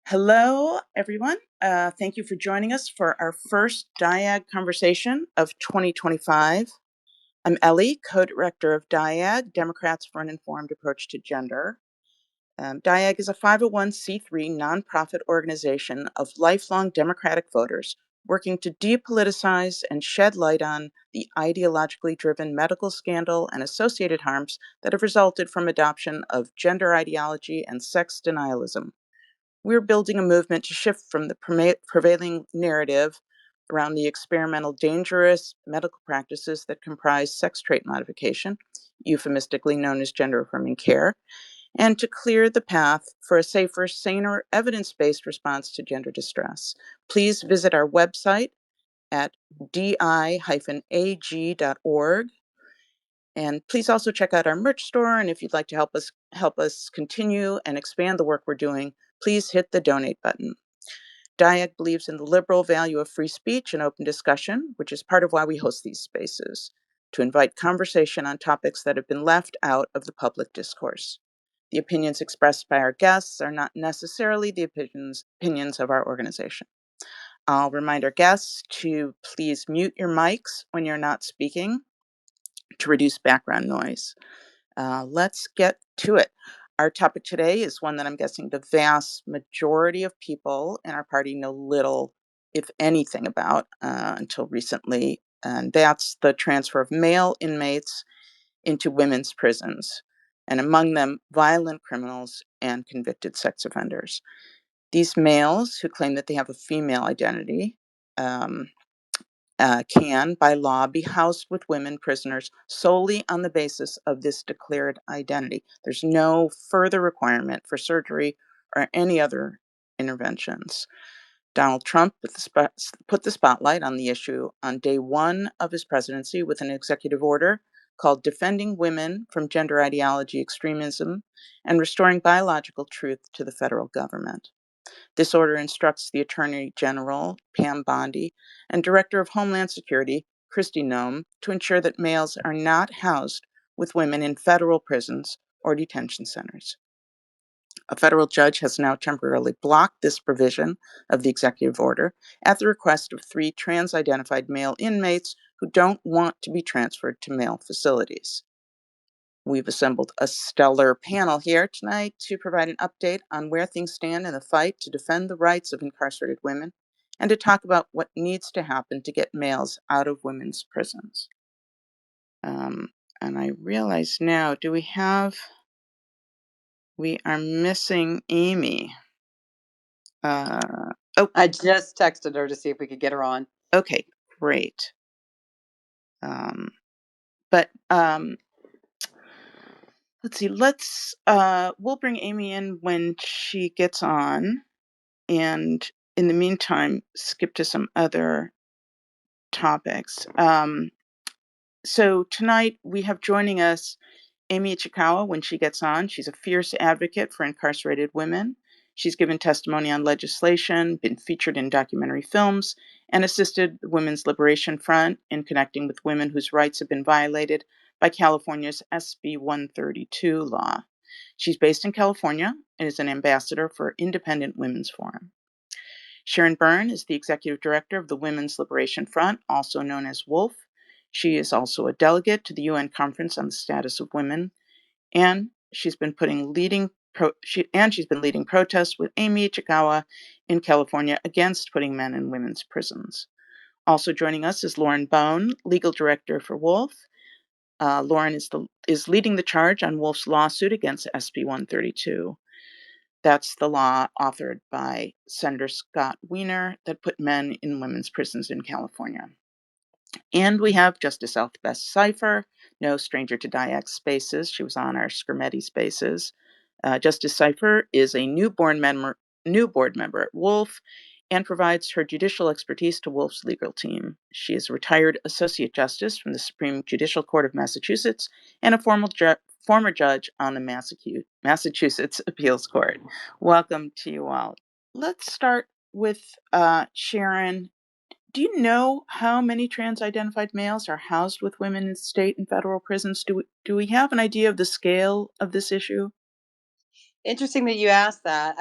Hello, everyone. Thank you for joining us for our first DIAG conversation of 2025. I'm Ellie, co-director of DIAG, Democrats for an Informed Approach to Gender. DIAG is a 501c3 nonprofit organization of lifelong Democratic voters working to depoliticize and shed light on the ideologically driven medical scandal and associated harms that have resulted from adoption of gender ideology and sex denialism. We're building a movement to shift from the prevailing narrative around the experimental, dangerous medical practices that comprise sex trait modification, euphemistically known as gender affirming care, and to clear the path for a safer, saner, evidence-based response to gender distress. Please visit our website at di-ag.org. And please also check out our merch store. And if you'd like to help us continue and expand the work we're doing, please hit the donate button. DIAG believes in the liberal value of free speech and open discussion, which is part of why we host these spaces, to invite conversation on topics that have been left out of the public discourse. The opinions expressed by our guests are not necessarily the opinions of our organization. I'll remind our guests to please mute your mics when you're not speaking to reduce background noise. Let's get to it. Our topic today is one that I'm guessing the vast majority of people in our party know little, if anything, about until recently, and that's the transfer of male inmates into women's prisons, and among them, violent criminals and convicted sex offenders. These males who claim that they have a female identity can, by law, be housed with women prisoners solely on the basis of this declared identity. There's no further requirement for surgery or any other interventions. Donald Trump put the spotlight on the issue on day one of his presidency with an executive order called Defending Women from Gender Ideology Extremism and Restoring Biological Truth to the Federal Government. This order instructs the Attorney General, Pam Bondi, and Director of Homeland Security, Kristi Noem, to ensure that males are not housed with women in federal prisons or detention centers. A federal judge has now temporarily blocked this provision of the executive order at the request of 3 trans-identified male inmates who don't want to be transferred to male facilities. We've assembled a stellar panel here tonight to provide an update on where things stand in the fight to defend the rights of incarcerated women and to talk about what needs to happen to get males out of women's prisons. And I realize now, we are missing Amie. I just texted her to see if we could get her on. Okay, great. Let's see, we'll bring Amie in when she gets on, and in the meantime, skip to some other topics. So tonight we have joining us Amie Ichikawa when she gets on. She's a fierce advocate for incarcerated women. She's given testimony on legislation, been featured in documentary films, and assisted the Women's Liberation Front in connecting with women whose rights have been violated by California's SB 132 law. She's based in California and is an ambassador for Independent Women's Forum. Sharon Byrne is the executive director of the Women's Liberation Front, also known as WOLF. She is also a delegate to the UN Conference on the Status of Women, and she's been leading protests with Amie Ichikawa in California against putting men in women's prisons. Also joining us is Lauren Bone, legal director for WOLF. Lauren is leading the charge on WOLF's lawsuit against SB 132. That's the law authored by Senator Scott Wiener that put men in women's prisons in California. And we have Justice Elspeth Cypher, no stranger to DIAG spaces. She was on our Scrimeti spaces. Justice Cypher is a new board member at WOLF and provides her judicial expertise to WOLF's legal team. She is a retired Associate Justice from the Supreme Judicial Court of Massachusetts and a former judge on the Massachusetts Appeals Court. Welcome to you all. Let's start with Sharon. Do you know how many trans-identified males are housed with women in state and federal prisons? Do we have an idea of the scale of this issue? Interesting that you asked that.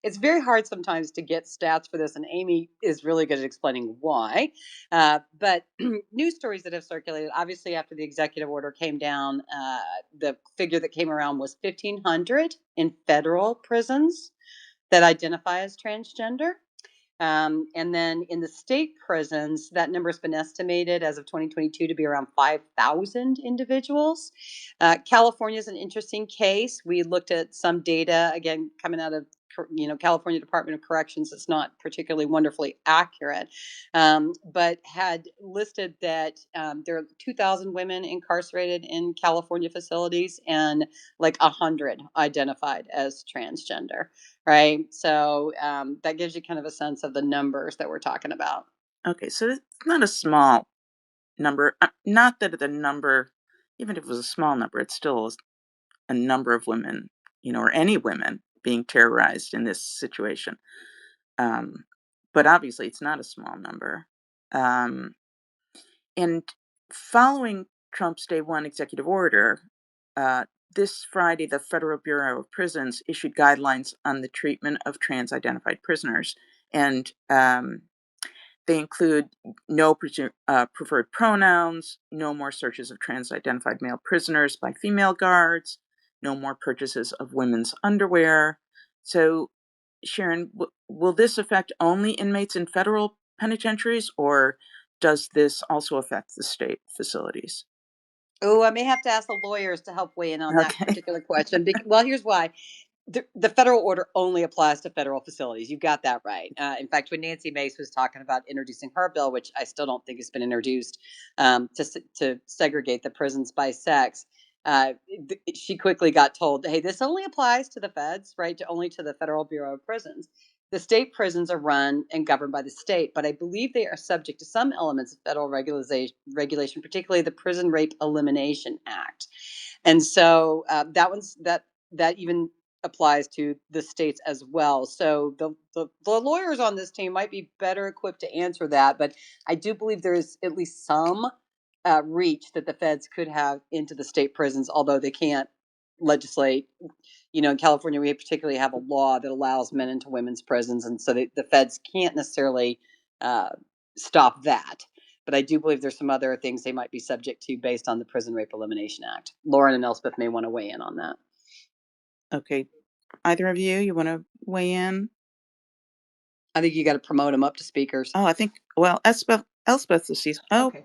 It's very hard sometimes to get stats for this, and Amie is really good at explaining why. But news stories that have circulated, obviously, after the executive order came down, the figure that came around was 1,500 in federal prisons that identify as transgender. And then in the state prisons, that number has been estimated as of 2022 to be around 5,000 individuals. California is an interesting case. We looked at some data, again, coming out of California Department of Corrections. It's not particularly wonderfully accurate, but had listed that there are 2,000 women incarcerated in California facilities and like 100 identified as transgender. Right. So that gives you kind of a sense of the numbers that we're talking about. Okay, so it's not a small number. Not that the number, even if it was a small number, it's still a number of women, or any women being terrorized in this situation. But obviously, it's not a small number. And following Trump's Day One executive order, this Friday, the Federal Bureau of Prisons issued guidelines on the treatment of trans-identified prisoners. And they include no preferred pronouns, no more searches of trans-identified male prisoners by female guards, no more purchases of women's underwear. So, Sharon, will this affect only inmates in federal penitentiaries, or does this also affect the state facilities? Oh, I may have to ask the lawyers to help weigh in on that Okay. particular question. Well, here's why. The federal order only applies to federal facilities. You got that right. In fact, when Nancy Mace was talking about introducing her bill, which I still don't think has been introduced, to segregate the prisons by sex, she quickly got told, "Hey, this only applies to the feds, right? Only to the Federal Bureau of Prisons. The state prisons are run and governed by the state, but I believe they are subject to some elements of federal regulation, particularly the Prison Rape Elimination Act." And so that even applies to the states as well. So the lawyers on this team might be better equipped to answer that, but I do believe there is at least some reach that the feds could have into the state prisons, although they can't legislate. In California, we particularly have a law that allows men into women's prisons, and so the feds can't necessarily uh, stop that. But I do believe there's some other things they might be subject to based on the Prison Rape Elimination Act. Lauren and Elspeth may want to weigh in on that. Okay. Either of you want to weigh in? I think you got to promote them up to speakers. Oh, I think, well, Elspeth is she's, Okay,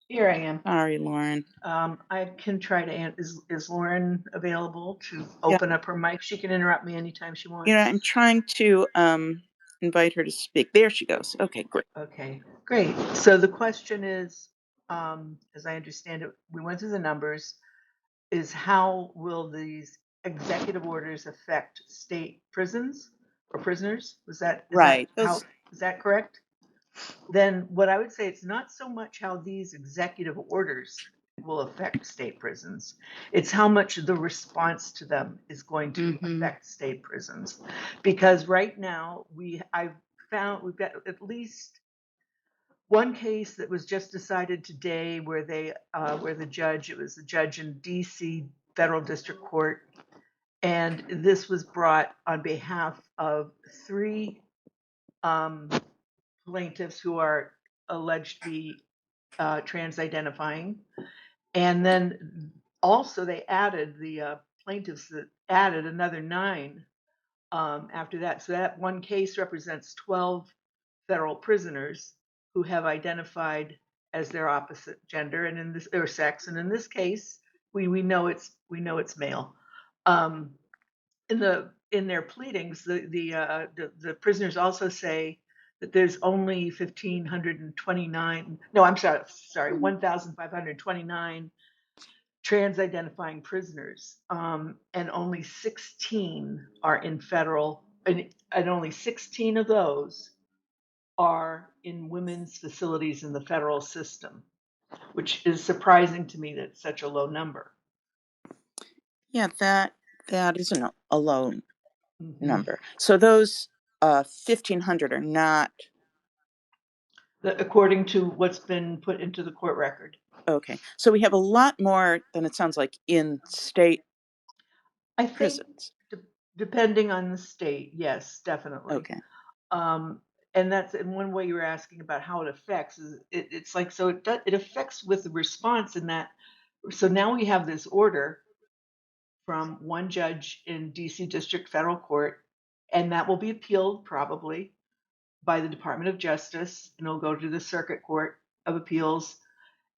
here I am. sorry, Lauren. I can try to is Lauren available to Yeah, open up her mic? She can interrupt me anytime she wants. I'm trying to invite her to speak. There she goes. Okay, great. Okay, great. So the question is, as I understand it, we went through the numbers, is how will these executive orders affect state prisons or prisoners? Right. Is that correct? Then what I would say, it's not so much how these executive orders will affect state prisons. It's how much the response to them is going to affect state prisons. Because right now I've found we've got at least one case that was just decided today where it was the judge in DC Federal District Court, and this was brought on behalf of three plaintiffs who are alleged to be trans-identifying. And then also they added the plaintiffs that added another 9 after that. So that one case represents 12 federal prisoners who have identified as their opposite gender and in this or sex. And in this case, we know it's male. In their pleadings, the prisoners also say that there's only 1,529. No, I'm sorry, 1,529 trans-identifying prisoners, and only 16 are in federal, and only 16 of those are in women's facilities in the federal system, which is surprising to me that it's such a low number. Yeah, that isn't a low number. So those 1,500 are not According to what's been put into the court record. okay. So we have a lot more than it sounds like in state I think prisons. Depending on the state, yes, definitely. Okay. Um, and that's in one way you were asking about how it affects. It's like so it affects with the response in that. So now we have this order from one judge in DC District Federal Court, and that will be appealed probably by the Department of Justice, and it'll go to the Circuit Court of Appeals,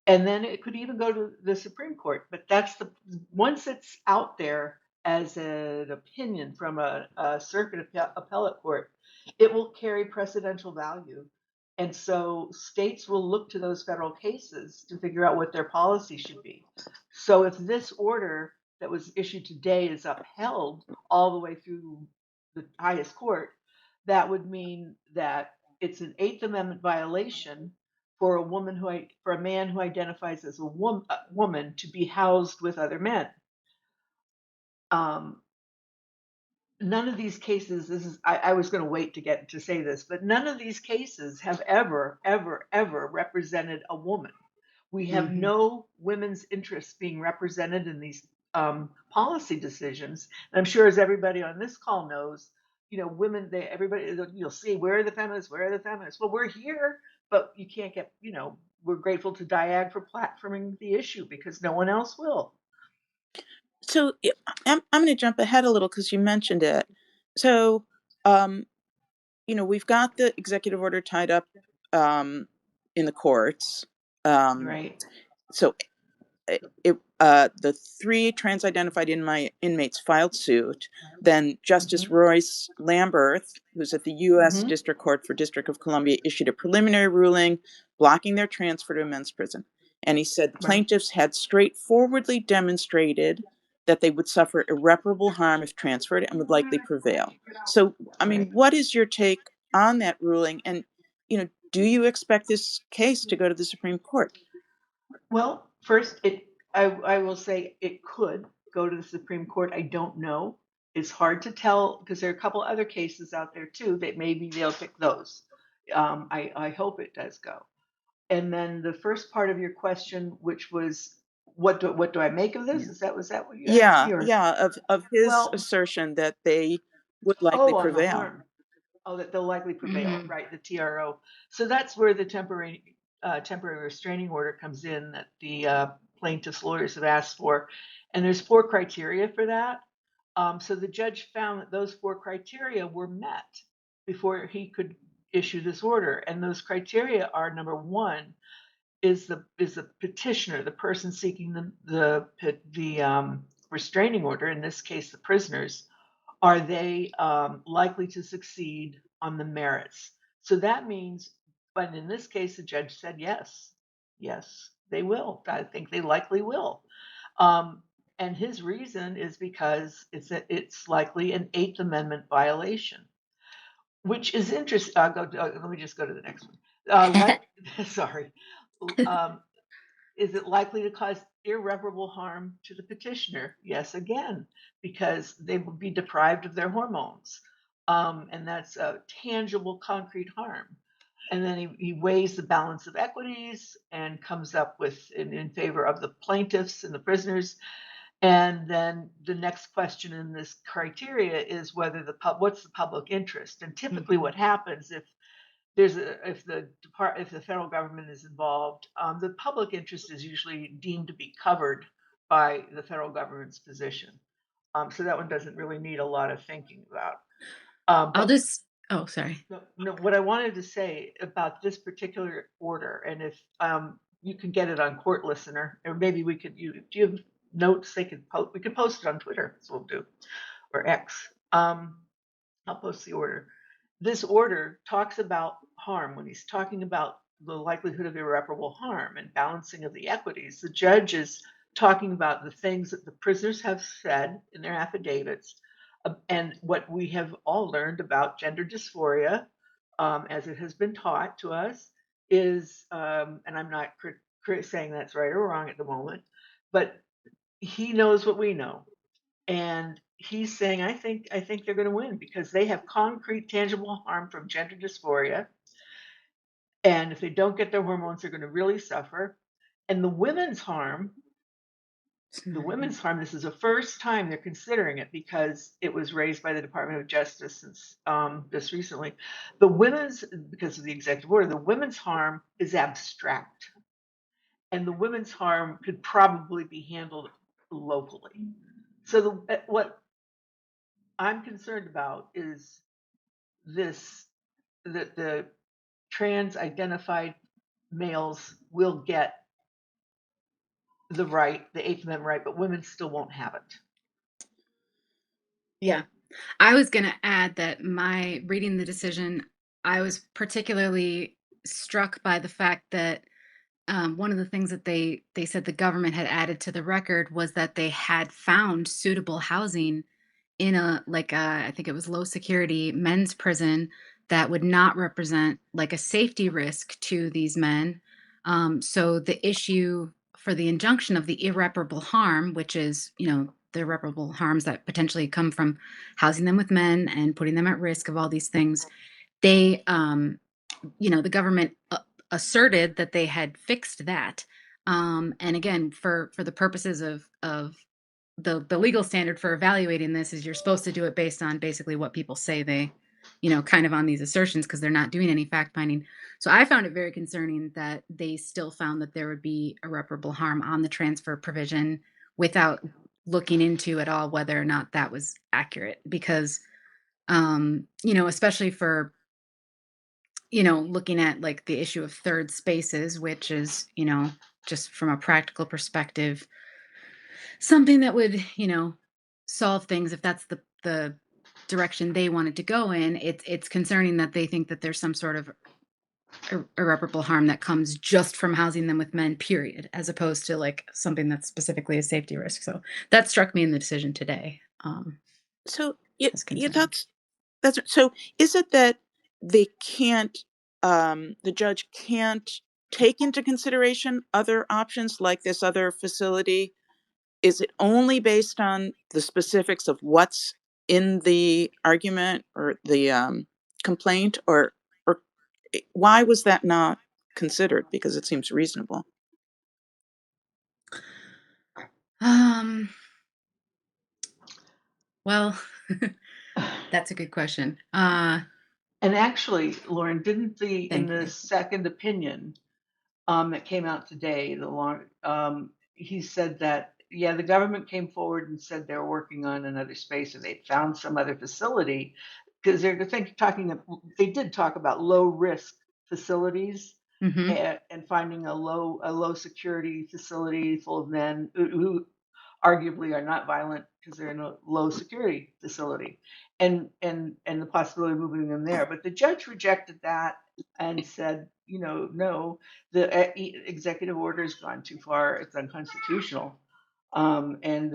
and then it could even go to the Supreme Court. But that's the once it's out there as an opinion from a circuit appellate court, it will carry precedential value. And so states will look to those federal cases to figure out what their policy should be. So if this order that was issued today is upheld all the way through the highest court, that would mean that it's an Eighth Amendment violation for a man who identifies as a woman to be housed with other men. Um, None of these cases, I was going to wait to get to say this, but none of these cases have ever represented a woman. We have Mm-hmm. no women's interests being represented in these policy decisions. And I'm sure, as everybody on this call knows, women, everybody, you'll see, where are the feminists? Where are the feminists? Well, we're here, but you can't get, we're grateful to Diag for platforming the issue because no one else will. So I'm going to jump ahead a little because you mentioned it. So, we've got the executive order tied up in the courts. Right. So the 3 trans-identified inmates filed suit. Then Justice Royce Lamberth, who's at the U.S. District Court for District of Columbia, issued a preliminary ruling blocking their transfer to a men's prison. And he said plaintiffs had straightforwardly demonstrated that they would suffer irreparable harm if transferred and would likely prevail. So, I mean, what is your take on that ruling? And, do you expect this case to go to the Supreme Court? Well, first, I will say it could go to the Supreme Court. I don't know. It's hard to tell because there are a couple other cases out there too that maybe they'll pick those. I hope it does go. And then the first part of your question, which was what do I make of this? Yeah. Was that what you asked me? Or Of his well, assertion that they would likely on the prevail. harm. Oh, that they'll likely prevail, right? The TRO. So that's where the temporary restraining order comes in that the plaintiff's lawyers have asked for, and there's 4 criteria for that. So the judge found that those 4 criteria were met before he could issue this order, and those criteria are: number 1 is the petitioner, the person seeking the restraining order, in this case the prisoners, are they likely to succeed on the merits? So that means, but in this case, the judge said yes, they will. I think they likely will. And his reason is because it's likely an Eighth Amendment violation, which is interesting. Let me just go to the next one. Sorry. Is it likely to cause irreparable harm to the petitioner? Yes, again, because they will be deprived of their hormones. And that's a tangible, concrete harm. And then he weighs the balance of equities and comes up with in favor of the plaintiffs and the prisoners. And then the next question in this criteria is whether what's the public interest? And typically, what happens if if the federal government is involved, the public interest is usually deemed to be covered by the federal government's position. So that one doesn't really need a lot of thinking about. Oh, sorry. No, what I wanted to say about this particular order, and if you can get it on Court Listener, or maybe we could, do you have notes we could post it on Twitter, so we'll do, or X. I'll post the order. This order talks about harm when he's talking about the likelihood of irreparable harm and balancing of the equities. The judge is talking about the things that the prisoners have said in their affidavits, and what we have all learned about gender dysphoria, as it has been taught to us, is, and I'm not saying that's right or wrong at the moment, but he knows what we know. And he's saying, I think they're going to win because they have concrete, tangible harm from gender dysphoria. And if they don't get their hormones, they're going to really suffer. And the women's harm The women's harm, this is the first time they're considering it because it was raised by the Department of Justice since just recently. The women's, because of the executive order, the women's harm is abstract. And the women's harm could probably be handled locally. So what I'm concerned about is this, that the trans identified males will get the right, the Eighth Amendment right, but women still won't have it. Yeah. I was going to add that my reading the decision, I was particularly struck by the fact that one of the things that they said the government had added to the record was that they had found suitable housing in I think it was low security men's prison that would not represent like a safety risk to these men. So the issue for the injunction of the irreparable harm, which is, the irreparable harms that potentially come from housing them with men and putting them at risk of all these things, they, the government asserted that they had fixed that. And again, for the purposes of the legal standard for evaluating this is you're supposed to do it based on basically what people say they, kind of on these assertions because they're not doing any fact finding. So I found it very concerning that they still found that there would be irreparable harm on the transfer provision without looking into at all whether or not that was accurate because, especially for, looking at like the issue of third spaces, which is, just from a practical perspective, something that would, solve things if that's the direction they wanted to go in. It's concerning that they think that there's some sort of irreparable harm that comes just from housing them with men, period, as opposed to like something that's specifically a safety risk. So that struck me in the decision today. So As yeah, concerning. that's so. Is it that they can't, the judge can't take into consideration other options like this other facility? Is it only based on the specifics of what's in the argument or the complaint, or why was that not considered? Because it seems reasonable. Um, well, that's a good question. And actually, Lauren, didn't in Thank the you. second opinion that came out today, he said that, yeah, the government came forward and said they're working on another space or they found some other facility because they did talk about low risk facilities Mm-hmm. and finding a low security facility full of men who arguably are not violent because they're in a low security facility, and the possibility of moving them there. But the judge rejected that and said, no, the executive order has gone too far. It's unconstitutional. And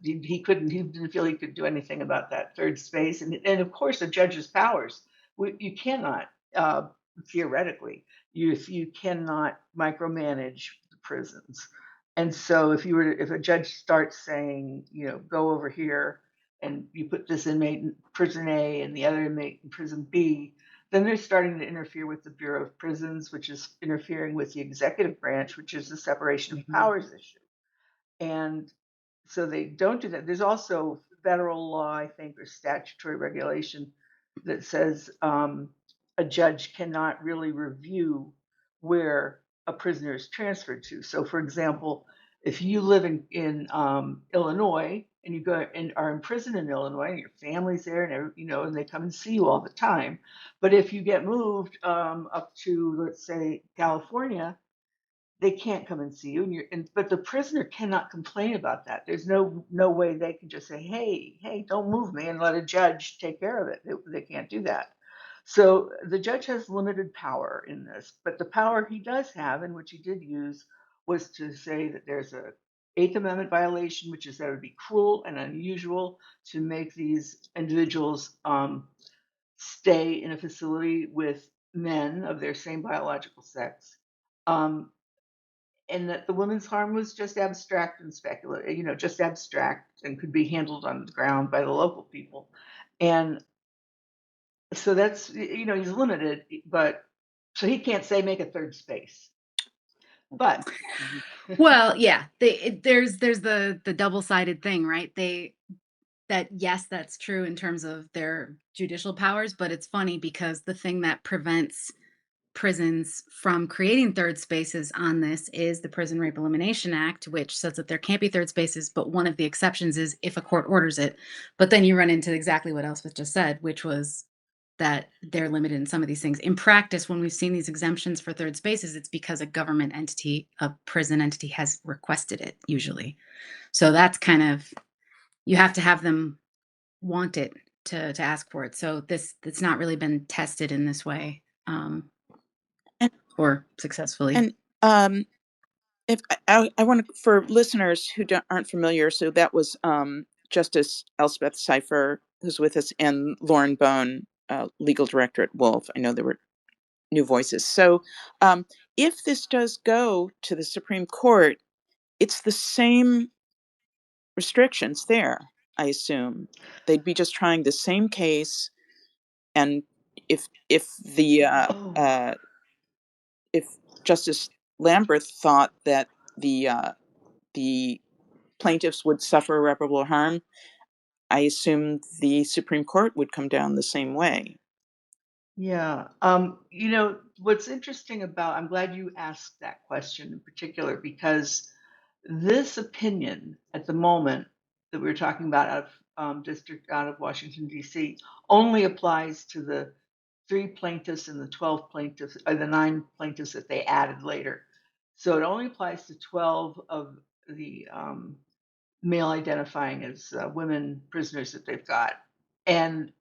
he didn't feel he could do anything about that third space. And of course, the judge's powers. You cannot, theoretically, you cannot micromanage the prisons. And so if a judge starts saying, go over here and you put this inmate in prison A and the other inmate in prison B, then they're starting to interfere with the Bureau of Prisons, which is interfering with the executive branch, which is the separation of powers issue. And so they don't do that. There's also federal law, I think, or statutory regulation that says a judge cannot really review where a prisoner is transferred to. So, for example, if you live in Illinois and you go and are in prison in Illinois, and your family's there, and and they come and see you all the time. But if you get moved up to, let's say, California, they can't come and see you, but the prisoner cannot complain about that. There's no way they can just say, hey, don't move me, and let a judge take care of it. They can't do that. So the judge has limited power in this, but the power he does have, and which he did use, was to say that there's a Eighth Amendment violation, which is that it would be cruel and unusual to make these individuals stay in a facility with men of their same biological sex. And that the women's harm was just abstract and speculative, just abstract and could be handled on the ground by the local people. And so that's, he's limited, but so he can't say make a third space. But Well, yeah, there's the double-sided thing, right? That yes, that's true in terms of their judicial powers, but it's funny because the thing that prevents prisons from creating third spaces on this is the Prison Rape Elimination Act, which says that there can't be third spaces, but one of the exceptions is if a court orders it. But then you run into exactly what Elspeth just said, which was that they're limited in some of these things. In practice, when we've seen these exemptions for third spaces, it's because a government entity, a prison entity has requested it usually. So that's kind of, you have to have them want it to ask for it. So this it's not really been tested in this way, And or successfully. and if I want to, for listeners who aren't familiar, so that was Justice Elspeth Cypher, who's with us, and Lauren Bone, legal director at Wolf. I know there were new voices. So if this does go to the Supreme Court, it's the same restrictions there, I assume. They'd be just trying the same case, and if the oh, if Justice Lambert thought that the plaintiffs would suffer irreparable harm, I assume the Supreme Court would come down the same way. yeah. What's interesting about, I'm glad you asked that question in particular, because this opinion at the moment that we're talking about out of Washington, D.C., only applies to the 3 plaintiffs and the 12 plaintiffs, or the 9 plaintiffs that they added later. So it only applies to 12 of the male identifying as women prisoners that they've got. And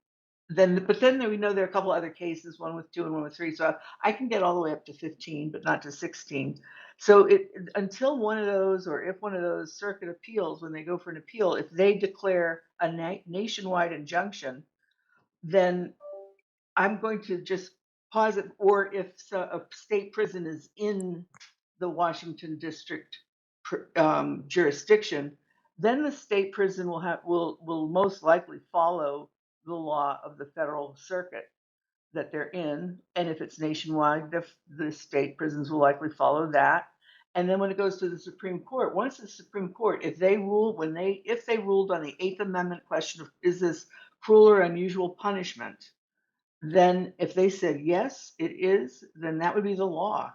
then we know there are a couple other cases, one with 2 and one with 3. So I can get all the way up to 15, but not to 16. So until one of those, or if one of those circuit appeals, when they go for an appeal, if they declare a nationwide injunction, then I'm going to just pause it. Or if a state prison is in the Washington district jurisdiction, then the state prison will most likely follow the law of the federal circuit that they're in. And if it's nationwide, the state prisons will likely follow that. And then when it goes to the Supreme Court, once the Supreme Court, if they ruled on the Eighth Amendment question of is this cruel or unusual punishment, then if they said yes, it is, then that would be the law.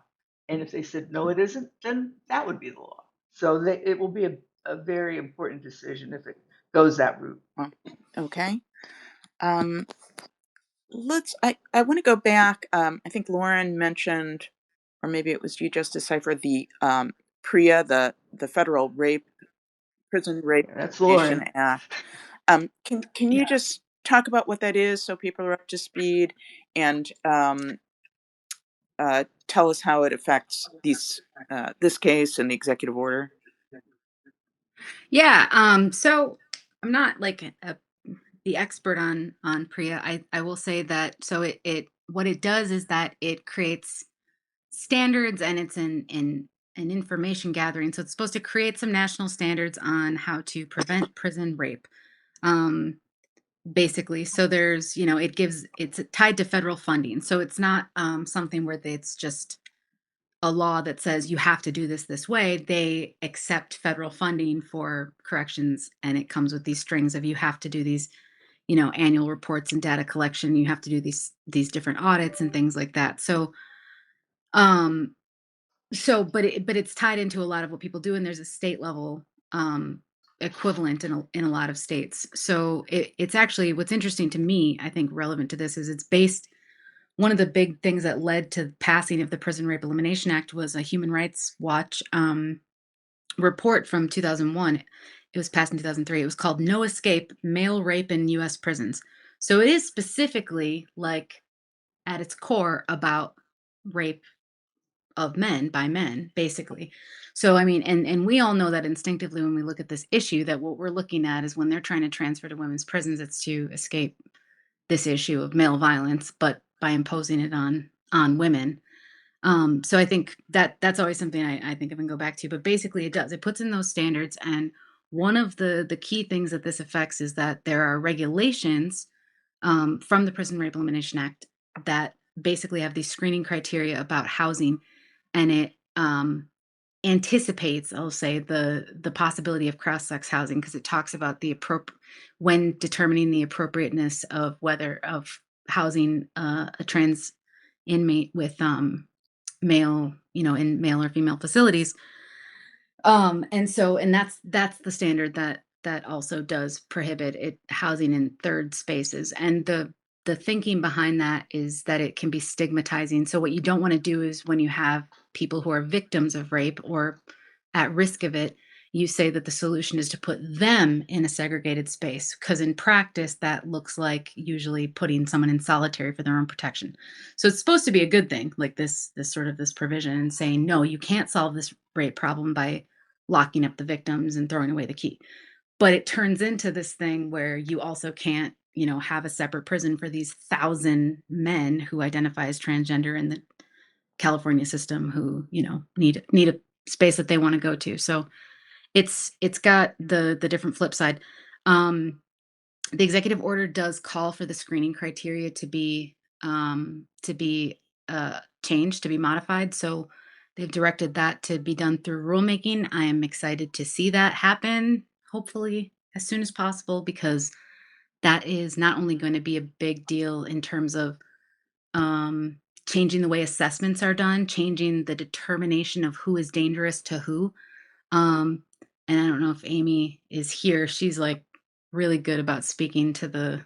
And if they said no, it isn't, then that would be the law. So it will be a very important decision if it goes that route. Okay. I want to go back. I think Lauren mentioned, or maybe it was you, Justice Cypher, the PREA, the Federal Prison Rape That's Elimination Lauren. Act. Can you Yeah. just talk about what that is so people are up to speed, and tell us how it affects this case and the executive order? Yeah. So I'm not like the expert on PREA. I will say that so it what it does is that it creates standards, and it's an information gathering. So it's supposed to create some national standards on how to prevent prison rape. Um, Basically, so there's it's tied to federal funding, so it's not something where it's just a law that says you have to do this way. They accept federal funding for corrections, and it comes with these strings of you have to do these annual reports and data collection. You have to do these different audits and things like that. Um but it's tied into a lot of what people do, and there's a state level equivalent in a lot of states. So it's actually, what's interesting to me, I think relevant to this, is it's based, one of the big things that led to passing of the Prison Rape Elimination Act was a Human Rights Watch report from 2001. It was passed in 2003. It was called No Escape: Male Rape in US Prisons. So it is specifically, like, at its core about rape of men by men, basically. So I mean, and we all know that instinctively when we look at this issue, that what we're looking at is when they're trying to transfer to women's prisons, it's to escape this issue of male violence, but by imposing it on women. So I think that that's always something I think of and go back to. But basically, it puts in those standards, and one of the key things that this affects is that there are regulations from the Prison Rape Elimination Act that basically have these screening criteria about housing, and anticipates, I'll say, the possibility of cross-sex housing, because it talks about when determining the appropriateness of whether of housing a trans inmate with male, in male or female facilities. And that's the standard that also does prohibit it housing in third spaces. And the thinking behind that is that it can be stigmatizing. So what you don't want to do is, when you have people who are victims of rape or at risk of it, you say that the solution is to put them in a segregated space, because in practice that looks like usually putting someone in solitary for their own protection. So it's supposed to be a good thing, like this provision, and saying, no, you can't solve this rape problem by locking up the victims and throwing away the key. But it turns into this thing where you also can't, have a separate prison for these 1,000 men who identify as transgender in the California system, who, need a space that they want to go to. So it's got the different flip side. Um, the executive order does call for the screening criteria to be changed, to be modified. So they've directed that to be done through rulemaking. I am excited to see that happen, hopefully as soon as possible, because that is not only going to be a big deal in terms of changing the way assessments are done, changing the determination of who is dangerous to who. Um, and I don't know if Amie is here. She's like really good about speaking to the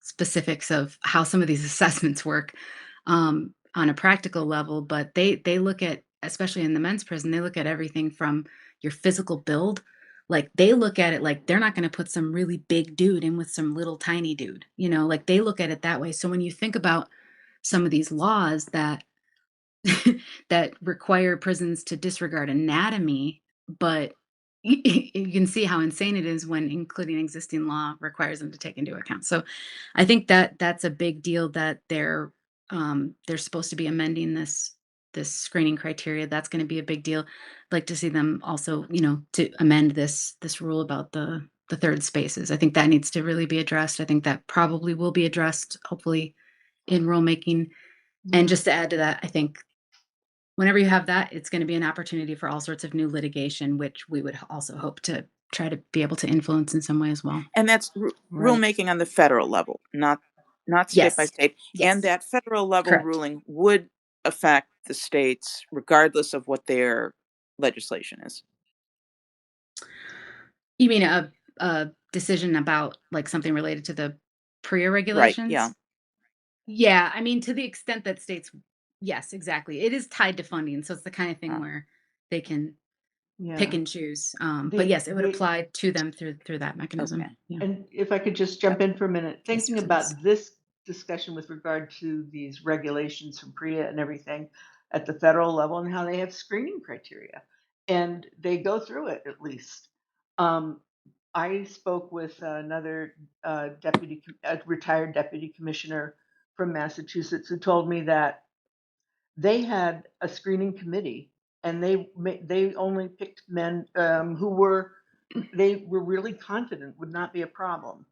specifics of how some of these assessments work on a practical level. But they look at, especially in the men's prison, they look at everything from your physical build. Like, they look at it like they're not going to put some really big dude in with some little tiny dude. Like, they look at it that way. So when you think about some of these laws that that require prisons to disregard anatomy, but you can see how insane it is when including existing law requires them to take into account. So I think that that's a big deal, that they're supposed to be amending this screening criteria. That's going to be a big deal. I'd like to see them also, to amend this rule about the third spaces. I think that needs to really be addressed. I think that probably will be addressed, hopefully, in rulemaking. And just to add to that, I think whenever you have that, it's going to be an opportunity for all sorts of new litigation, which we would also hope to try to be able to influence in some way as well. And that's Right. rulemaking on the federal level, not state by Yes. state. And Yes. that federal level Correct. ruling would affect the states regardless of what their legislation is. You mean a decision about, like, something related to the PREA Right. Yeah. regulations? Yeah, I mean, to the extent that states, yes, exactly. It is tied to funding, so it's the kind of thing where they can pick Yeah. and choose. But The yes, it would the apply to them through that mechanism. Okay. Yeah. And if I could just jump in for a minute, Yes, thinking please. about this discussion with regard to these regulations from PREA and everything at the federal level, and how they have screening criteria and they go through it at least. Um, I spoke with another a retired deputy commissioner from Massachusetts, who told me that they had a screening committee, and they only picked men they were really confident would not be a problem.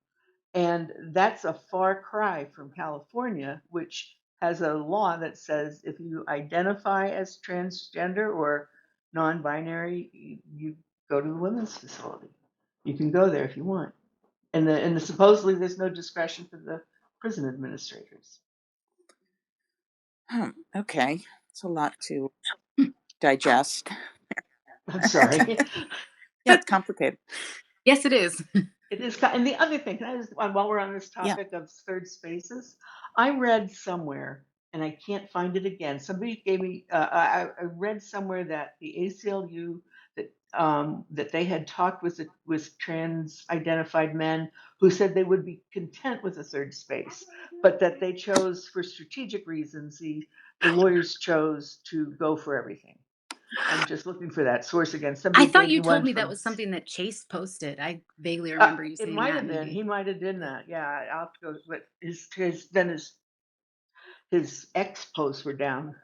And that's a far cry from California, which has a law that says if you identify as transgender or non-binary, you go to the women's facility. You can go there if you want. And supposedly there's no discretion for the prison administrators. Okay. It's a lot to digest. I'm sorry. Yeah, it's complicated. Yes, it is. It is, and the other thing, while we're on this Yeah. topic of third spaces, I read somewhere, and I can't find it again. Somebody gave me, I read somewhere that the ACLU, that they had talked with trans identified men who said they would be content with a third space, but that they chose, for strategic reasons, the lawyers chose to go for everything. I'm just looking for that source again. I Somebody thought gave me you told one me that from. was something that Chase posted. I vaguely remember you It saying might that, have been. maybe. He might have done that. Yeah, I'll have to go. But his ex posts were down,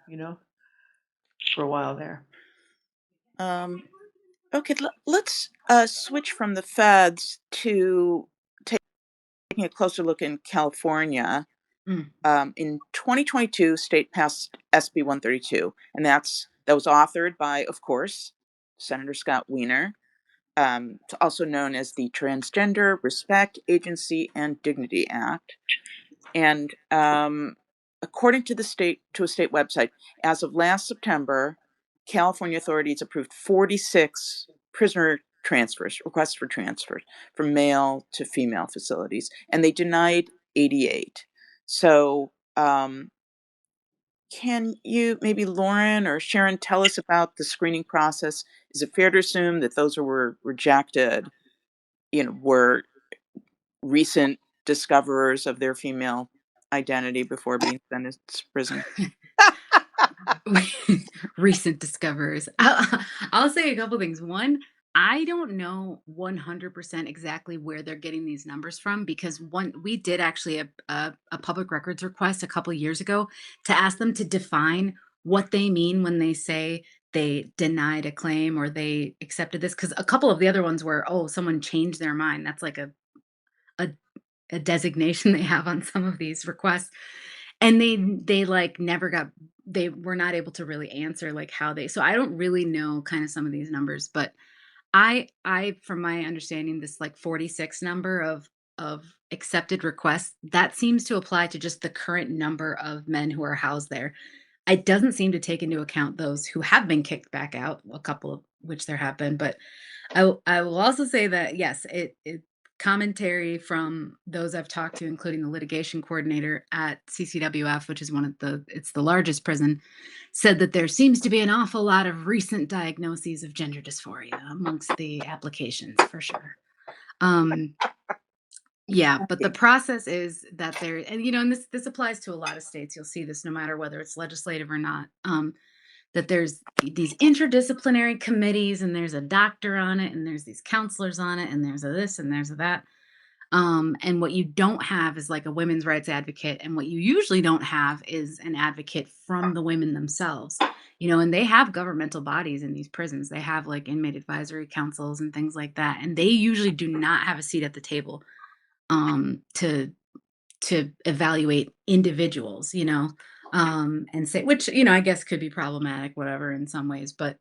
for a while there. Okay, let's switch from the feds to taking a closer look in California. Mm. In 2022, state passed SB 132, and that was authored by, of course, Senator Scott Wiener, also known as the Transgender Respect, Agency, and Dignity Act. And according to a state website, as of last September, California authorities approved 46 prisoner requests for transfers from male to female facilities, and they denied 88. So can you, maybe Lauren or Sharon, tell us about the screening process? Is it fair to assume that those who were rejected, were recent discoverers of their female identity before being sentenced to prison? Recent discoverers. I'll say a couple things. One, I don't know 100% exactly where they're getting these numbers from, because we did actually a public records request a couple years ago to ask them to define what they mean when they say they denied a claim or they accepted this, because a couple of the other ones were, oh, someone changed their mind. That's like a a designation they have on some of these requests. And they like never got they were not able to really answer like how they, so I don't really know kind of some of these numbers, but I from my understanding, this like 46 number of accepted requests, that seems to apply to just the current number of men who are housed there. It doesn't seem to take into account those who have been kicked back out, a couple of which there have been. But I will also say that yes, it commentary from those I've talked to, including the litigation coordinator at CCWF, which is it's the largest prison, said that there seems to be an awful lot of recent diagnoses of gender dysphoria amongst the applications for sure. Yeah, but the process is that there, and and this applies to a lot of states. You'll see this no matter whether it's legislative or not. That there's these interdisciplinary committees, and there's a doctor on it, and there's these counselors on it, and there's a this and there's a that. And what you don't have is like a women's rights advocate, and what you usually don't have is an advocate from the women themselves. And they have governmental bodies in these prisons. They have like inmate advisory councils and things like that, and they usually do not have a seat at the table to evaluate individuals, and say, which, I guess could be problematic, whatever, in some ways, but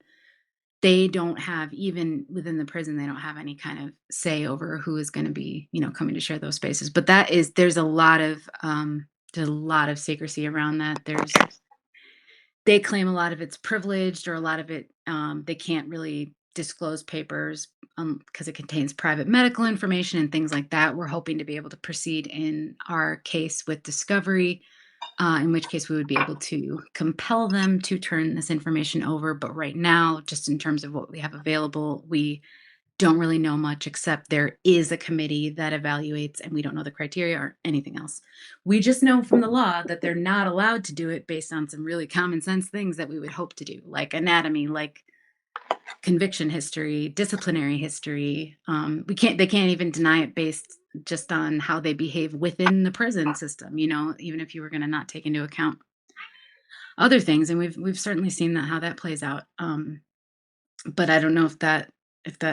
they don't have, even within the prison, they don't have any kind of say over who is going to be, coming to share those spaces. But there's a lot of secrecy around that. They claim a lot of it's privileged, or a lot of it, they can't really disclose papers because it contains private medical information and things like that. We're hoping to be able to proceed in our case with discovery, in which case we would be able to compel them to turn this information over. But right now, just in terms of what we have available, we don't really know much, except there is a committee that evaluates, and we don't know the criteria or anything else. We just know from the law that they're not allowed to do it based on some really common sense things that we would hope to do, like anatomy, like conviction history, disciplinary history. They can't even deny it based just on how they behave within the prison system, even if you were going to not take into account other things. And we've certainly seen how that plays out. But I don't know if that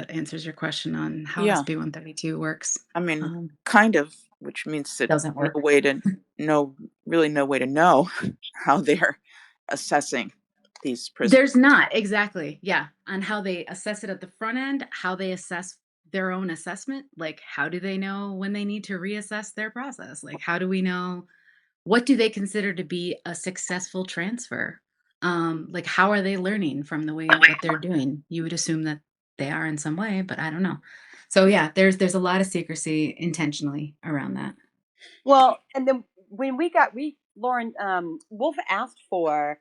answers your question on how Yeah. SB 132 works. I mean, kind of, which means that Doesn't work. really no way to know how they're assessing these prisoners. There's not, exactly. Yeah. On how they assess it at the front end, how they assess their own assessment. Like, how do they know when they need to reassess their process? Like, how do we know, what do they consider to be a successful transfer? Like, how are they learning from the way that they're doing? You would assume that they are in some way, but I don't know. So yeah, there's a lot of secrecy intentionally around that. Well, and then when Lauren, Wolf asked for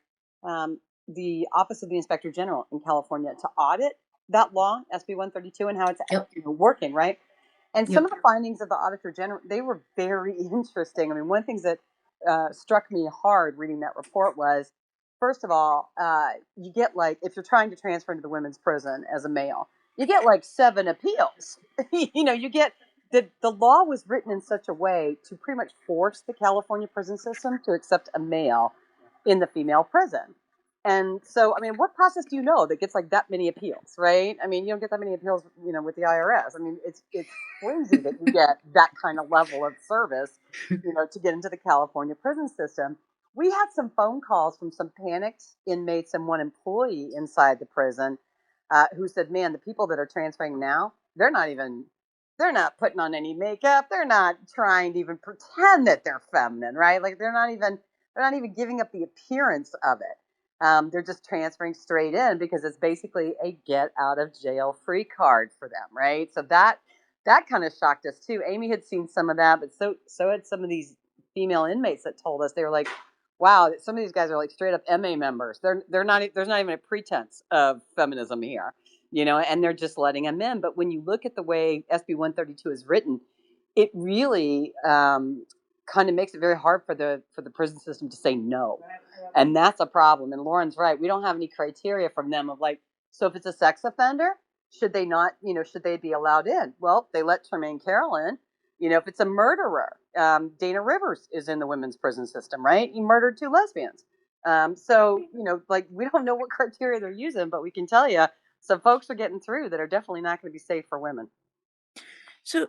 the Office of the Inspector General in California to audit that law, SB 132, and how it's working, right? And some of the findings of the Auditor General, they were very interesting. I mean, one of the things that struck me hard reading that report was, first of all, you get like, if you're trying to transfer into the women's prison as a male, you get like 7 appeals. You get the law was written in such a way to pretty much force the California prison system to accept a male in the female prison. And so, I mean, what process do you know that gets like that many appeals, right? I mean, you don't get that many appeals, with the IRS. I mean, it's crazy that you get that kind of level of service, to get into the California prison system. We had some phone calls from some panicked inmates and one employee inside the prison who said, man, the people that are transferring now, they're not putting on any makeup. They're not trying to even pretend that they're feminine, right? Like they're not even giving up the appearance of it. They're just transferring straight in because it's basically a get out of jail free card for them, right? So that kind of shocked us too. Amie had seen some of that, but so had some of these female inmates that told us. They were like, wow, some of these guys are like straight up MA members. They're not, there's not even a pretense of feminism here, and they're just letting them in. But when you look at the way SB 132 is written, it really kind of makes it very hard for the prison system to say no, and that's a problem. And Lauren's right. We don't have any criteria from them of like, so if it's a sex offender, should they not, should they be allowed in? Well, they let Tremaine Carroll in. If it's a murderer, Dana Rivers is in the women's prison system, right? He murdered 2 lesbians. So, like we don't know what criteria they're using, but we can tell you some folks are getting through that are definitely not going to be safe for women. So,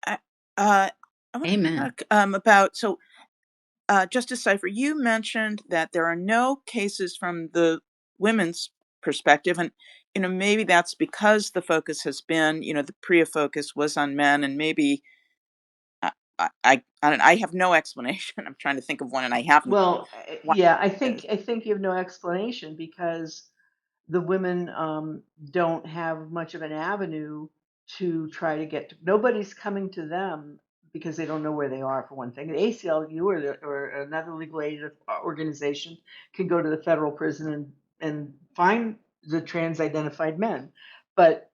I want to Amen. talk about Justice Cypher. You mentioned that there are no cases from the women's perspective, and maybe that's because the focus has been, the PREA focus was on men, and maybe I have no explanation. I'm trying to think of one, and I haven't. Well, Why yeah, it is. I think you have no explanation because the women don't have much of an avenue to try to get to. Nobody's coming to them because they don't know where they are, for one thing. The ACLU or another legal aid organization can go to the federal prison and find the trans identified men. But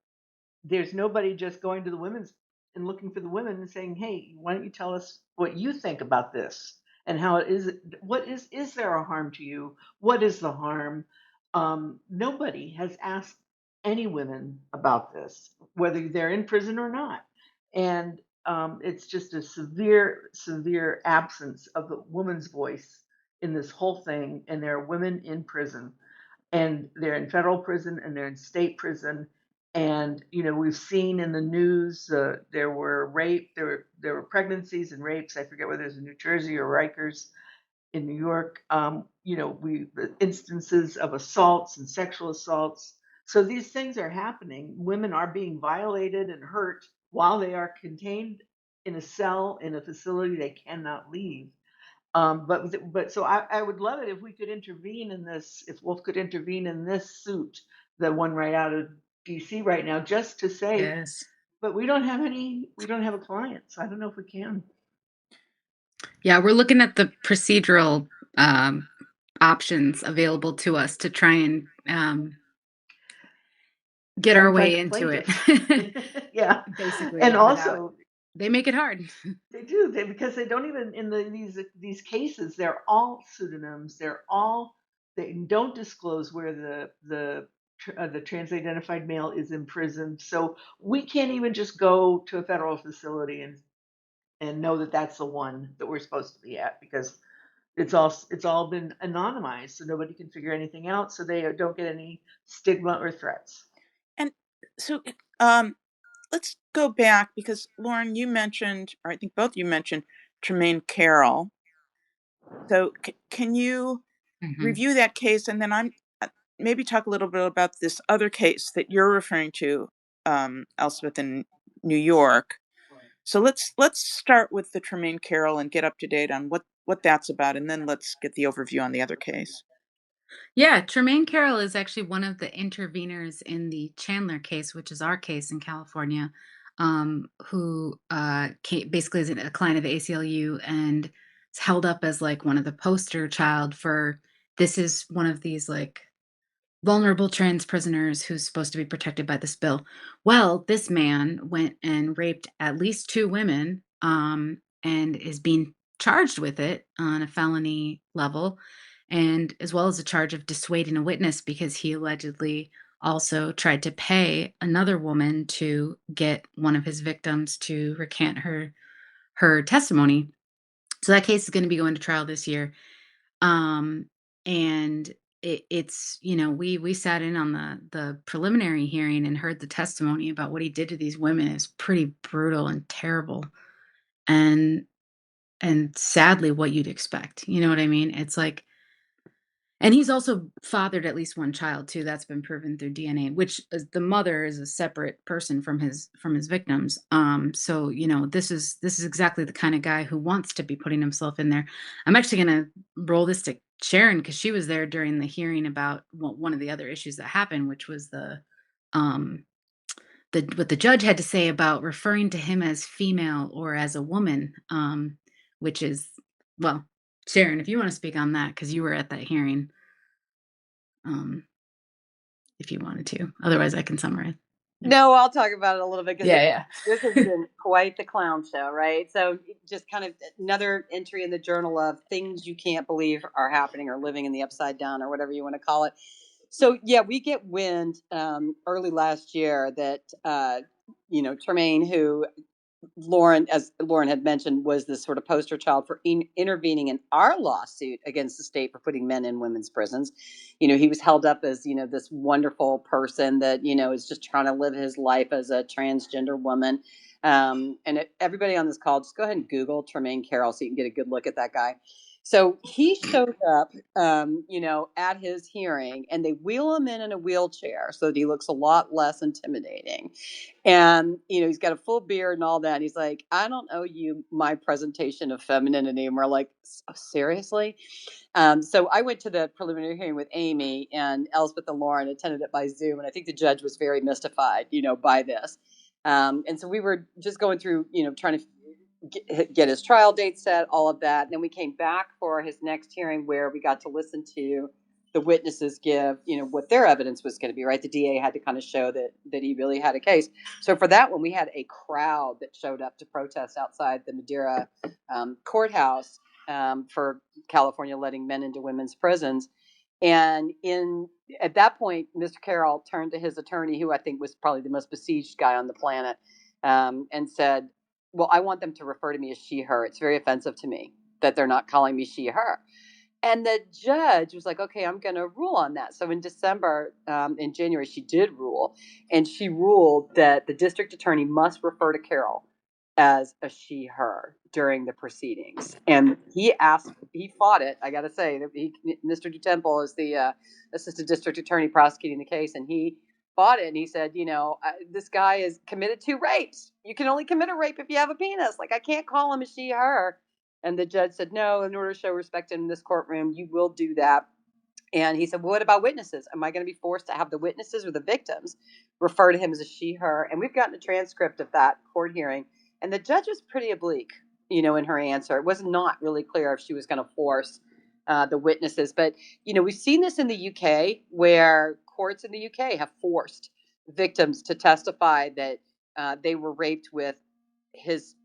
there's nobody just going to the women's and looking for the women and saying, hey, why don't you tell us what you think about this and how it is. What is there a harm to you? What is the harm? Nobody has asked any women about this, whether they're in prison or not. And it's just a severe absence of the woman's voice in this whole thing. And there are women in prison, and they're in federal prison and they're in state prison. And we've seen in the news there were pregnancies and rapes. I forget whether it was in New Jersey or Rikers in New York. We the instances of assaults and sexual assaults. So these things are happening. Women are being violated and hurt while they are contained in a cell in a facility they cannot leave. But so I would love it if we could intervene in this, if Wolf could intervene in this suit, the one right out of DC right now, just to say, Yes. but we don't have a client, so I don't know if we can. Yeah, we're looking at the procedural options available to us to try and get Try our and find way a into it. plaintiff. Yeah. Basically, And without also they make it hard. they do, because they don't even in these cases, they're all pseudonyms. They don't disclose where the trans identified male is imprisoned. So we can't even just go to a federal facility and know that that's the one that we're supposed to be at, because it's all been anonymized, so nobody can figure anything out, so they don't get any stigma or threats. And so, let's go back because Lauren, you mentioned, or I think both of you mentioned Tremaine Carroll. So, can you Mhm. review that case, and then I'm maybe talk a little bit about this other case that you're referring to, Elspeth, in New York. So let's start with the Tremaine Carroll and get up to date on what that's about, and then let's get the overview on the other case. Yeah, Tremaine Carroll is actually one of the interveners in the Chandler case, which is our case in California, who basically is a client of the ACLU and is held up as like one of the poster child for this is one of these like vulnerable trans prisoners who's supposed to be protected by this bill. Well, this man went and raped at least 2 women, and is being charged with it on a felony level, and as well as a charge of dissuading a witness because he allegedly also tried to pay another woman to get one of his victims to recant her testimony. So that case is going to be going to trial this year. And it's we sat in on the preliminary hearing and heard the testimony about what he did to these women. Is pretty brutal and terrible, and sadly what you'd expect. You know what I mean? It's like And he's also fathered at least one child too. That's been proven through DNA, which is, the mother is a separate person from his victims. So this is exactly the kind of guy who wants to be putting himself in there. I'm actually gonna roll this to Sharon because she was there during the hearing about one of the other issues that happened, which was um what the judge had to say about referring to him as female or as a woman, which is, well, Sharon, if you want to speak on that because you were at that hearing, um, if you wanted to. Otherwise, I can summarize. No, I'll talk about it a little bit because Yeah. this has been quite the clown show, right? So just kind of another entry in the journal of things you can't believe are happening or living in the upside down or whatever you want to call it. So yeah, we get wind early last year that Tremaine, who as Lauren had mentioned, was this sort of poster child for intervening in our lawsuit against the state for putting men in women's prisons. He was held up as, this wonderful person that, is just trying to live his life as a transgender woman. Everybody on this call, just go ahead and Google Tremaine Carroll so you can get a good look at that guy. So he showed up, at his hearing, and they wheel him in a wheelchair so that he looks a lot less intimidating. And, he's got a full beard and all that. And he's like, I don't owe you my presentation of femininity. And we're like, seriously? So I went to the preliminary hearing with Amie, and Elspeth and Lauren attended it by Zoom. And I think the judge was very mystified, by this. And so we were just going through, trying to get his trial date set, all of that. And then we came back for his next hearing where we got to listen to the witnesses give, what their evidence was going to be, right? The DA had to kind of show that he really had a case. So for that one, we had a crowd that showed up to protest outside the Madeira courthouse for California letting men into women's prisons. And at that point, Mr. Carroll turned to his attorney, who I think was probably the most besieged guy on the planet, and said, well, I want them to refer to me as she, her. It's very offensive to me that they're not calling me she, her. And the judge was like, okay, I'm going to rule on that. So in January, she did rule. And she ruled that the district attorney must refer to Carol as a she, her during the proceedings. And he fought it. I got to say, Mr. DuTemple is the assistant district attorney prosecuting the case. And he fought it. And he said, this guy is committed 2 rapes. You can only commit a rape if you have a penis. Like, I can't call him a she, her. And the judge said, no, in order to show respect in this courtroom, you will do that. And he said, well, what about witnesses? Am I going to be forced to have the witnesses or the victims refer to him as a she, her? And we've gotten a transcript of that court hearing. And the judge was pretty oblique, in her answer. It was not really clear if she was going to force the witnesses. But, we've seen this in the UK where courts in the UK have forced victims to testify that they were raped with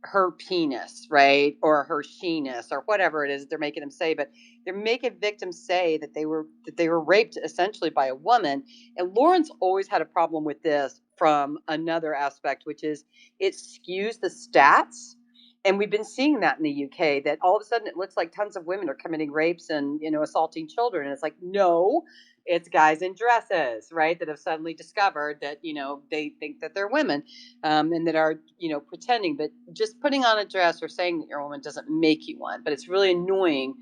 her penis, right, or her she-ness, or whatever it is they're making them say, but they're making victims say that they were raped essentially by a woman. And Lauren's always had a problem with this from another aspect, which is it skews the stats. And we've been seeing that in the UK, that all of a sudden it looks like tons of women are committing rapes and assaulting children. And it's like, no, it's guys in dresses, right, that have suddenly discovered that they think that they're women, and that are pretending. But just putting on a dress or saying that you're a woman doesn't make you one. But it's really annoying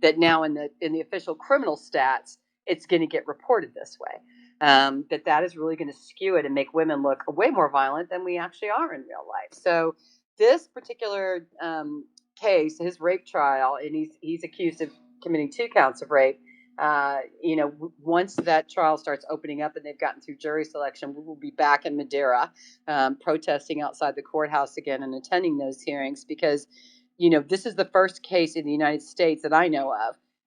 that now in the official criminal stats, it's going to get reported this way. That is really going to skew it and make women look way more violent than we actually are in real life. So this particular case, his rape trial, and he's accused of committing 2 counts of rape. Once that trial starts opening up and they've gotten through jury selection, we will be back in Madeira, protesting outside the courthouse again and attending those hearings, because, this is the first case in the United States that I know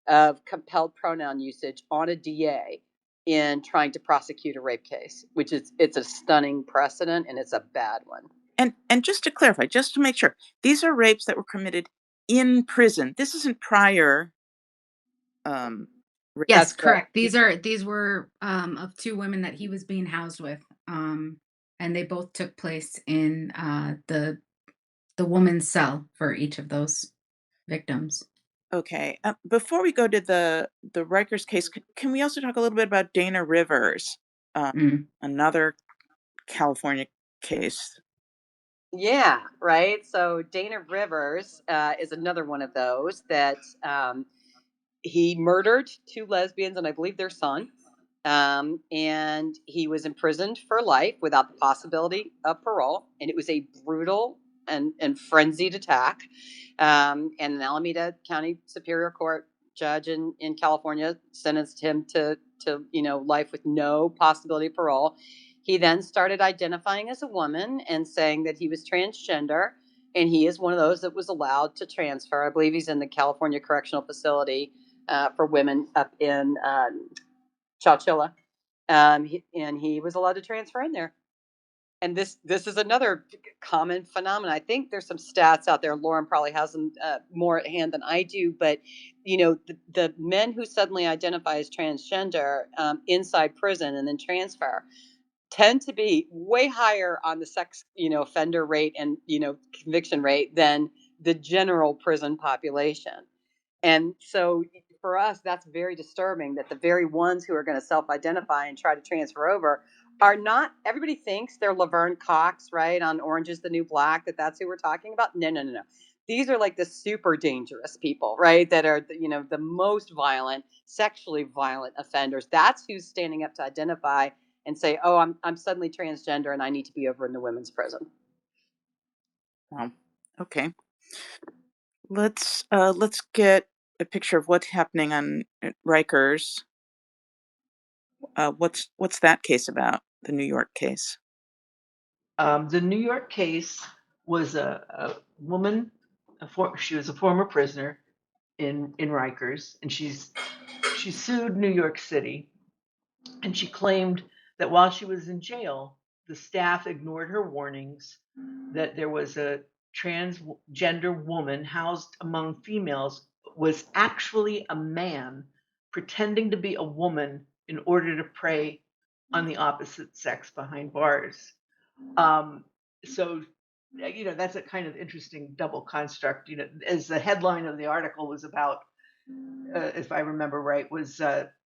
of compelled pronoun usage on a DA in trying to prosecute a rape case, it's a stunning precedent, and it's a bad one. And just to clarify, just to make sure, these are rapes that were committed in prison. This isn't prior. Yes, correct. These were of 2 women that he was being housed with, and they both took place in the woman's cell for each of those victims. Okay. Before we go to the Rikers case, can we also talk a little bit about Dana Rivers, another California case? Yeah, right. So Dana Rivers is another one of those that he murdered 2 lesbians and I believe their son. And he was imprisoned for life without the possibility of parole. And it was a brutal and frenzied attack. And an Alameda County Superior Court judge in California sentenced him to life with no possibility of parole. He then started identifying as a woman and saying that he was transgender, and he is one of those that was allowed to transfer. I believe he's in the California Correctional Facility for women up in Chowchilla, and he was allowed to transfer in there. And this is another common phenomenon. I think there's some stats out there. Lauren probably has them more at hand than I do, but the men who suddenly identify as transgender inside prison and then transfer tend to be way higher on the sex offender rate and conviction rate than the general prison population. And so for us, that's very disturbing that the very ones who are going to self-identify and try to transfer over are not. Everybody thinks they're Laverne Cox, right, on Orange is the New Black, that's who we're talking about. No. These are like the super dangerous people, right, that are the most violent, sexually violent offenders. That's who's standing up to identify and say, oh, I'm suddenly transgender and I need to be over in the women's prison. Wow. Okay. Let's get a picture of what's happening on Rikers. What's that case about? The New York case. The New York case was a woman. She was a former prisoner in Rikers, and she sued New York City, and she claimed that while she was in jail, the staff ignored her warnings that there was a transgender woman housed among females was actually a man pretending to be a woman in order to prey on the opposite sex behind bars. So that's a kind of interesting double construct. As the headline of the article was about, if I remember right, was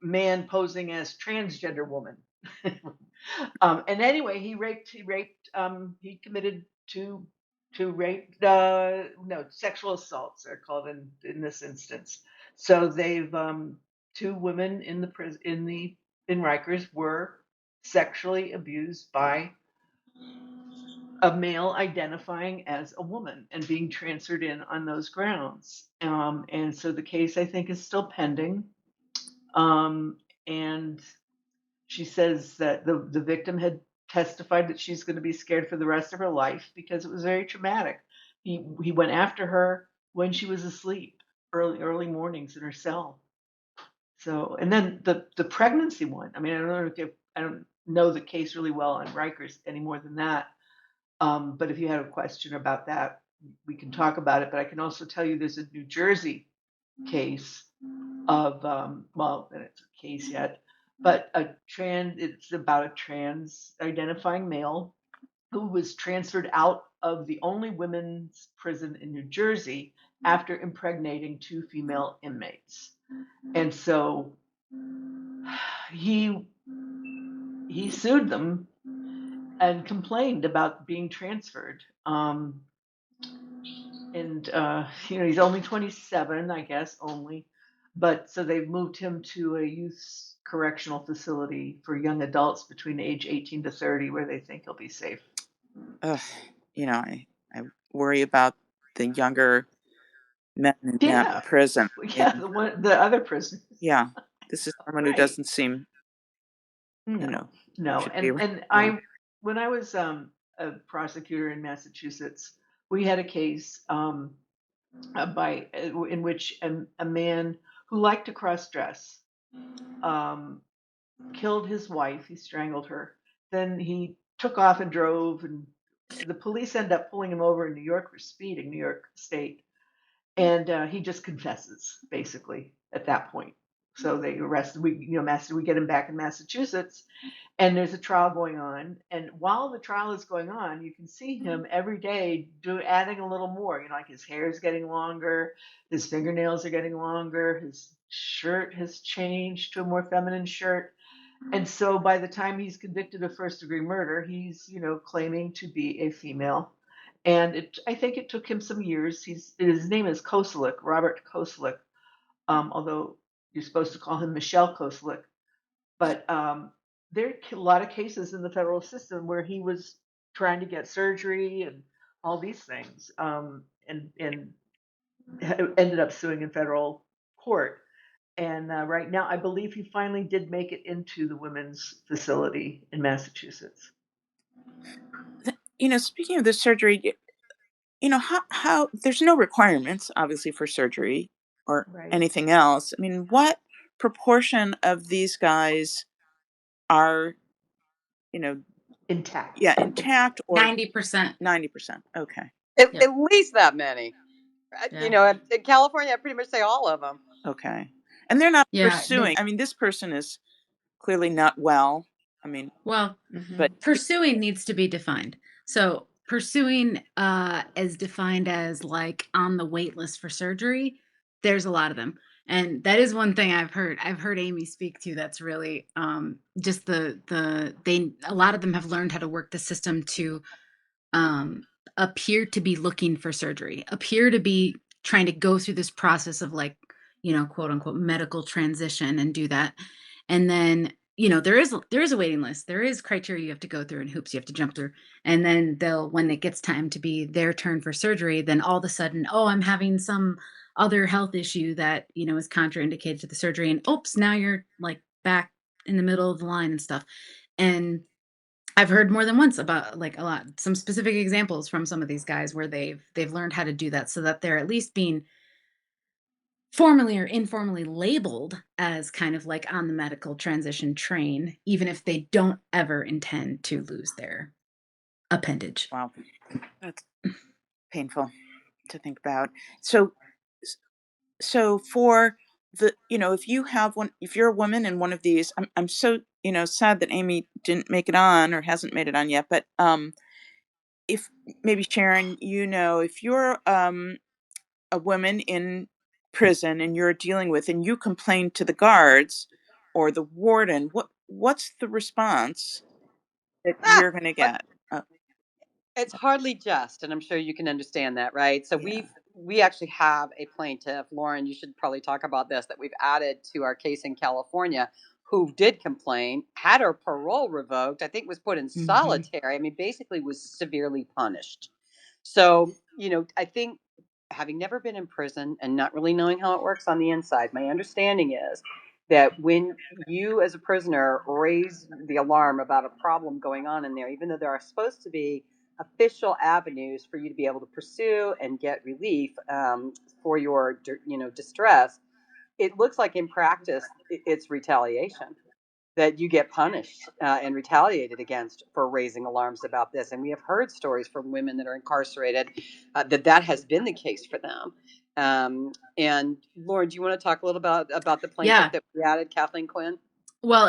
man posing as transgender woman. And anyway, he committed to rape, no, sexual assaults are called in this instance. So they've 2 women in the prison in Rikers were sexually abused by a male identifying as a woman and being transferred in on those grounds. And so the case, I think, is still pending. And she says that the victim had testified that she's going to be scared for the rest of her life because it was very traumatic. He went after her when she was asleep, early mornings in her cell. So, and then the pregnancy one. I mean, I don't know the case really well on Rikers any more than that. But if you had a question about that, we can talk about it. But I can also tell you there's a New Jersey case of it's a case yet, but it's about a trans identifying male who was transferred out of the only women's prison in New Jersey after impregnating 2 female inmates. And so he sued them and complained about being transferred. And he's only 27, I guess, only. But so they've moved him to a youth correctional facility for young adults between age 18 to 30, where they think he'll be safe. I worry about the younger men in that prison. Yeah, the other prisoners. Yeah, this is someone who doesn't seem, no. When I was a prosecutor in Massachusetts, we had a case in which a man who liked to cross-dress killed his wife. He strangled her. Then he took off and drove, and the police end up pulling him over in New York for speeding, New York State. And he just confesses, basically, at that point. So they arrested. We get him back in Massachusetts, and there's a trial going on. And while the trial is going on, you can see him every day adding a little more. Like his hair is getting longer, his fingernails are getting longer, his shirt has changed to a more feminine shirt. And so by the time he's convicted of first-degree murder, he's claiming to be a female. And I think it took him some years. His name is Koselleck, Robert Koselleck, although you're supposed to call him Michelle Koslick, but there are a lot of cases in the federal system where he was trying to get surgery and all these things, and ended up suing in federal court. And right now, I believe he finally did make it into the women's facility in Massachusetts. Speaking of the surgery, how there's no requirements, obviously, for surgery or Right. anything else. I mean, what proportion of these guys are, you know, Intact. yeah, intact, or 90%. 90%? Okay. At, Yep. at least that many. Yeah. In California, I pretty much say all of them. Okay. And they're not Yeah. pursuing. I mean, this person is clearly not well. I mean, Well, but pursuing needs to be defined. So pursuing is defined as like on the wait list for surgery. There's a lot of them. And that is one thing I've heard Amie speak to. That's really just they a lot of them have learned how to work the system to um, appear to be looking for surgery, appear to be trying to go through this process of like, quote unquote medical transition and do that. And then, there is a waiting list. There is criteria you have to go through and hoops you have to jump through. And then when it gets time to be their turn for surgery, then all of a sudden, oh, I'm having some other health issue that, is contraindicated to the surgery. And oops, now you're like back in the middle of the line and stuff. And I've heard more than once about like some specific examples from some of these guys where they've learned how to do that so that they're at least being formally or informally labeled as kind of like on the medical transition train, even if they don't ever intend to lose their appendage. wow, that's painful to think about. So for if you have one, if you're a woman in one of these, I'm so, sad that Amie didn't make it on or hasn't made it on yet, but if maybe Sharon, if you're a woman in prison and you're dealing with, and you complain to the guards or the warden, what's the response that Ah, you're going to but get? Uh, it's hardly just, and I'm sure you can understand that, right? So yeah. we actually have a plaintiff, Lauren. You should probably talk about this, that we've added to our case in California, who did complain, had her parole revoked. I think was put in Mhm. solitary. I mean, basically was severely punished. So I think, having never been in prison and not really knowing how it works on the inside, my understanding is that when you as a prisoner raise the alarm about a problem going on in there, even though there are supposed to be official avenues for you to be able to pursue and get relief for your distress, it looks like in practice it's retaliation, that you get punished and retaliated against for raising alarms about this. And we have heard stories from women that are incarcerated that has been the case for them. And Lauren, do you want to talk a little about the plaintiff Yeah. that we added, Kathleen Quinn? Well,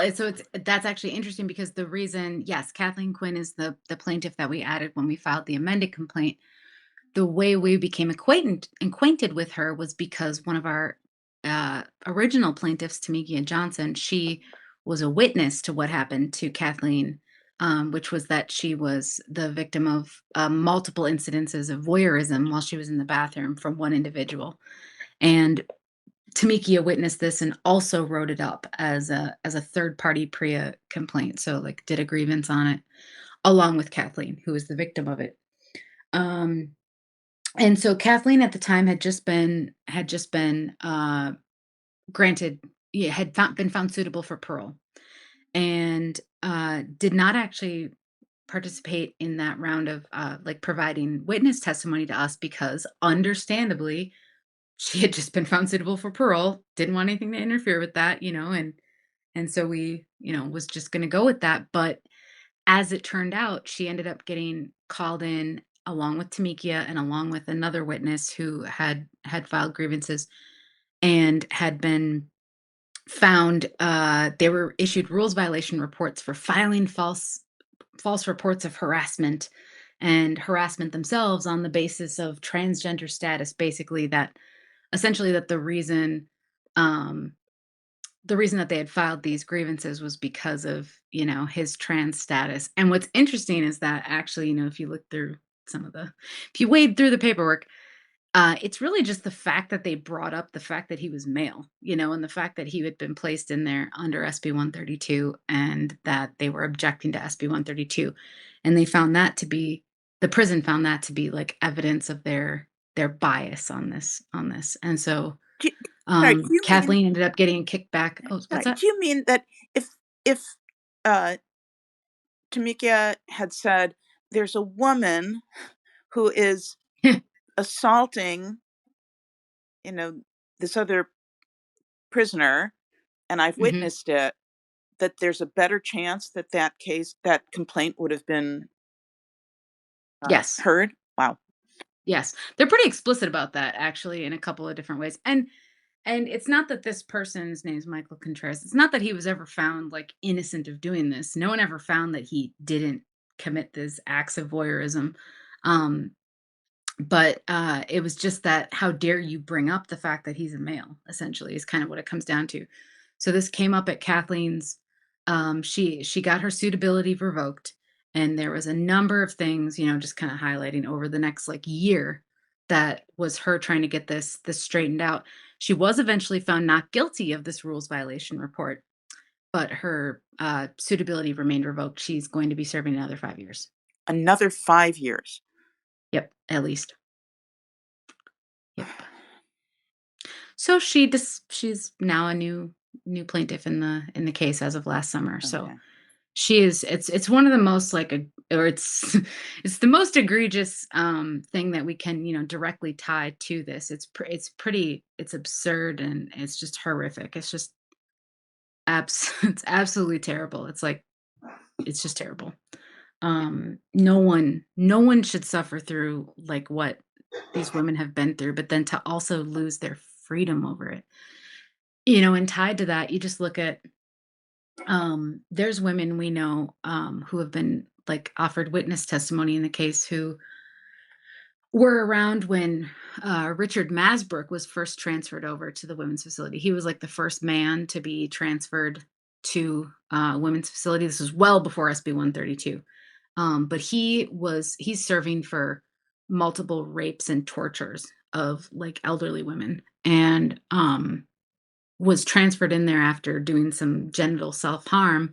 that's actually interesting because the reason, yes, Kathleen Quinn is the plaintiff that we added when we filed the amended complaint. The way we became acquainted with her was because one of our original plaintiffs, Tamikia Johnson, she was a witness to what happened to Kathleen, which was that she was the victim of multiple incidences of voyeurism while she was in the bathroom from one individual. And Tamikia witnessed this and also wrote it up as a third party PREA complaint. So like did a grievance on it along with Kathleen, who was the victim of it. Um, and so Kathleen at the time had just been granted, yeah, been found suitable for parole, and did not actually participate in that round of like providing witness testimony to us because, understandably, she had just been found suitable for parole. Didn't want anything to interfere with that, and so we, was just going to go with that. But as it turned out, she ended up getting called in along with Tamikia and along with another witness who had filed grievances and had been found they were issued rules violation reports for filing false reports of harassment and harassment themselves on the basis of transgender status, basically that essentially that um the reason that they had filed these grievances was because of, his trans status. And what's interesting is that actually, if you look through if you wade through the paperwork, It's really just the fact that they brought up the fact that he was male, and the fact that he had been placed in there under SB 132 and that they were objecting to SB 132. And they found that to be the prison found that to be like evidence of their bias on this. And so Do sorry, do you mean Kathleen ended up getting kicked back. Oh, what's right, that? do you mean that if, uh, Tamika had said, "There's a woman who is assaulting, you know, this other prisoner, and I've Hmm. witnessed it," that there's a better chance that that complaint would have been, Yes. heard? Wow. Yes, they're pretty explicit about that actually in a couple of different ways. And it's not that this person's name is Michael Contreras. It's not that he was ever found like innocent of doing this. No one ever found that he didn't commit this acts of voyeurism. Um, but it was just that how dare you bring up the fact that he's a male, essentially, is kind of what it comes down to. So this came up at Kathleen's. She got her suitability revoked, and there was a number of things, just kind of highlighting over the next like year that was her trying to get this straightened out. She was eventually found not guilty of this rules violation report, but her suitability remained revoked. She's going to be serving another 5 years. Another 5 years. Yep, at least. Yep. So she's now a new plaintiff in the case as of last summer. So Okay. she is it's one of the most like or it's it's the most egregious thing that we can, directly tie to this. It's absurd and it's just horrific. It's just it's absolutely terrible. It's like it's just terrible. No one should suffer through like what these women have been through, but then to also lose their freedom over it. And tied to that, you just look at there's women we know who have been like offered witness testimony in the case who were around when Richard Masbrook was first transferred over to the women's facility. He was like the first man to be transferred to women's facility. This was well before SB 132. But he's serving for multiple rapes and tortures of like elderly women, and was transferred in there after doing some genital self-harm,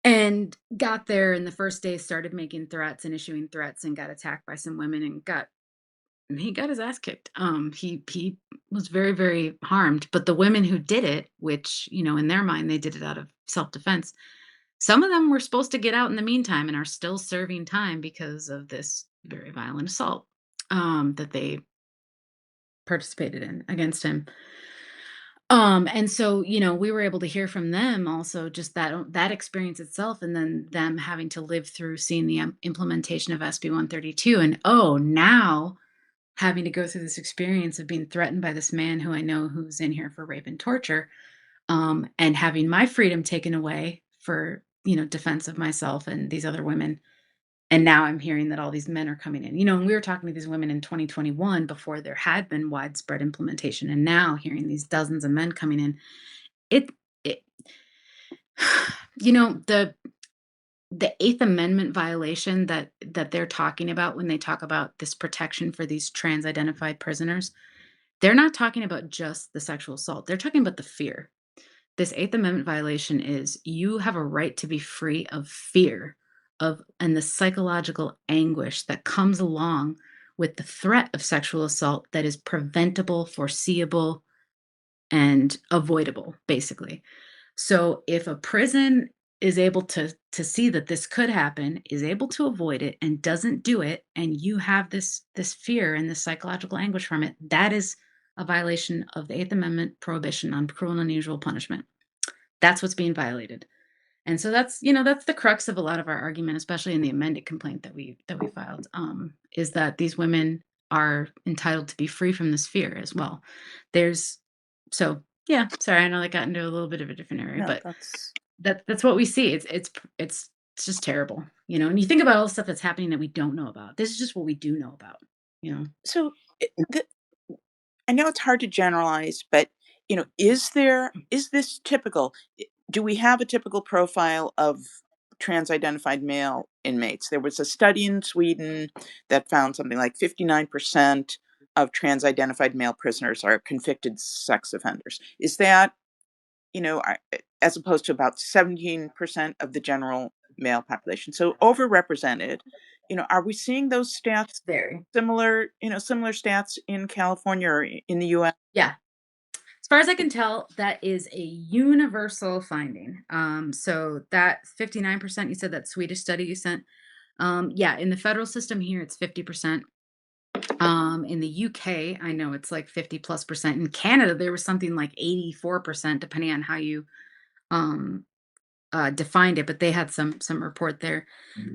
and got there, and the first day started making threats and issuing threats and got attacked by some women and he got his ass kicked. He was very, very harmed. But the women who did it, which, in their mind, they did it out of self-defense, some of them were supposed to get out in the meantime and are still serving time because of this very violent assault that they participated in against him. And so, we were able to hear from them also just that experience itself, and then them having to live through seeing the implementation of SB 132, and now having to go through this experience of being threatened by this man who I know who's in here for rape and torture, and having my freedom taken away for, defense of myself and these other women. And now I'm hearing that all these men are coming in, and we were talking to these women in 2021 before there had been widespread implementation. And now hearing these dozens of men coming in, it, it the Eighth Amendment violation that they're talking about when they talk about this protection for these trans identified prisoners, they're not talking about just the sexual assault. They're talking about the fear. This Eighth Amendment violation is you have a right to be free of fear and the psychological anguish that comes along with the threat of sexual assault that is preventable, foreseeable, and avoidable, basically. So if a prison is able to see that this could happen, is able to avoid it and doesn't do it, and you have this fear and this psychological anguish from it, that is a violation of the Eighth Amendment prohibition on cruel and unusual punishment. That's what's being violated. And so that's the crux of a lot of our argument, especially in the amended complaint that we filed, is that these women are entitled to be free from this fear as well. There's so yeah, sorry, I know that got into a little bit of a different area, No, but that's that's what we see. It's just terrible, and you think about all the stuff that's happening that we don't know about. This is just what we do know about, you know. so, the I know it's hard to generalize, but, is this typical? Do we have a typical profile of trans-identified male inmates? There was a study in Sweden that found something like 59% of trans-identified male prisoners are convicted sex offenders. Is that, as opposed to about 17% of the general male population? So overrepresented. Are we seeing those stats Very. similar stats in California or in the US? Yeah. As far as I can tell, that is a universal finding. So that 59% you said, that Swedish study you sent, yeah, in the federal system here, it's 50%. In the UK, I know it's like 50 plus percent. In Canada, there was something like 84%, depending on how you um defined it, but they had some report there.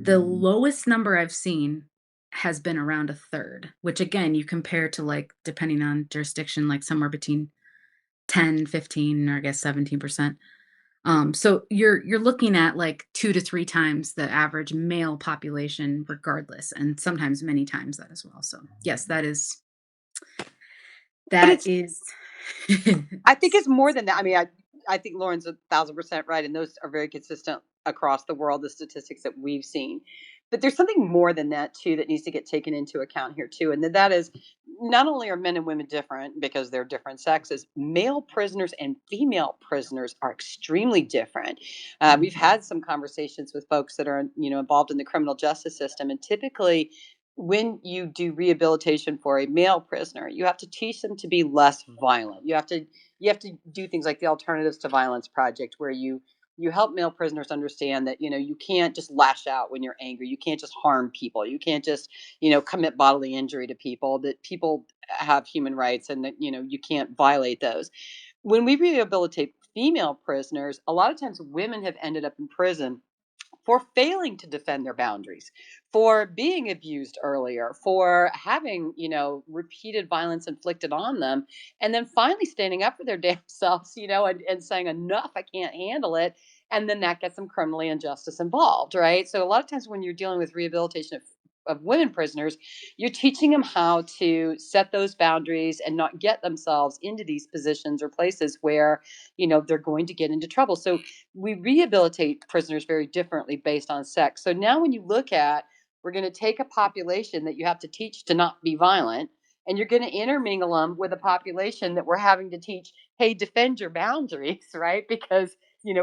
The lowest number I've seen has been around a third, which again, you compare to, like, depending on jurisdiction, like somewhere between 10, 15, or I guess 17%. So you're looking at like 2 to 3 times the average male population regardless, and sometimes many times that as well. So yes, But that it's is I think it's more than that. I mean, I think Lauren's 1,000% right, and those are very consistent across the world, the statistics that we've seen. But there's something more than that too that needs to get taken into account here too, and that is not only are men and women different because they're different sexes, male prisoners and female prisoners are extremely different. We've had some conversations with folks that are involved in the criminal justice system, and typically when you do rehabilitation for a male prisoner, you have to teach them to be less violent. You have to do things like the Alternatives to Violence Project, where you help male prisoners understand that you can't just lash out when you're angry. You can't just harm people. You can't just commit bodily injury to people. That people have human rights, and that you can't violate those. When we rehabilitate female prisoners, a lot of times women have ended up in prison for failing to defend their boundaries, for being abused earlier, for having, repeated violence inflicted on them, and then finally standing up for their damn selves, and saying, enough, I can't handle it. And then that gets some criminally injustice involved, right? So a lot of times when you're dealing with rehabilitation of women prisoners, you're teaching them how to set those boundaries and not get themselves into these positions or places where, they're going to get into trouble. So we rehabilitate prisoners very differently based on sex. So now when you look at, we're going to take a population that you have to teach to not be violent, and you're going to intermingle them with a population that we're having to teach, hey, defend your boundaries, right? Because,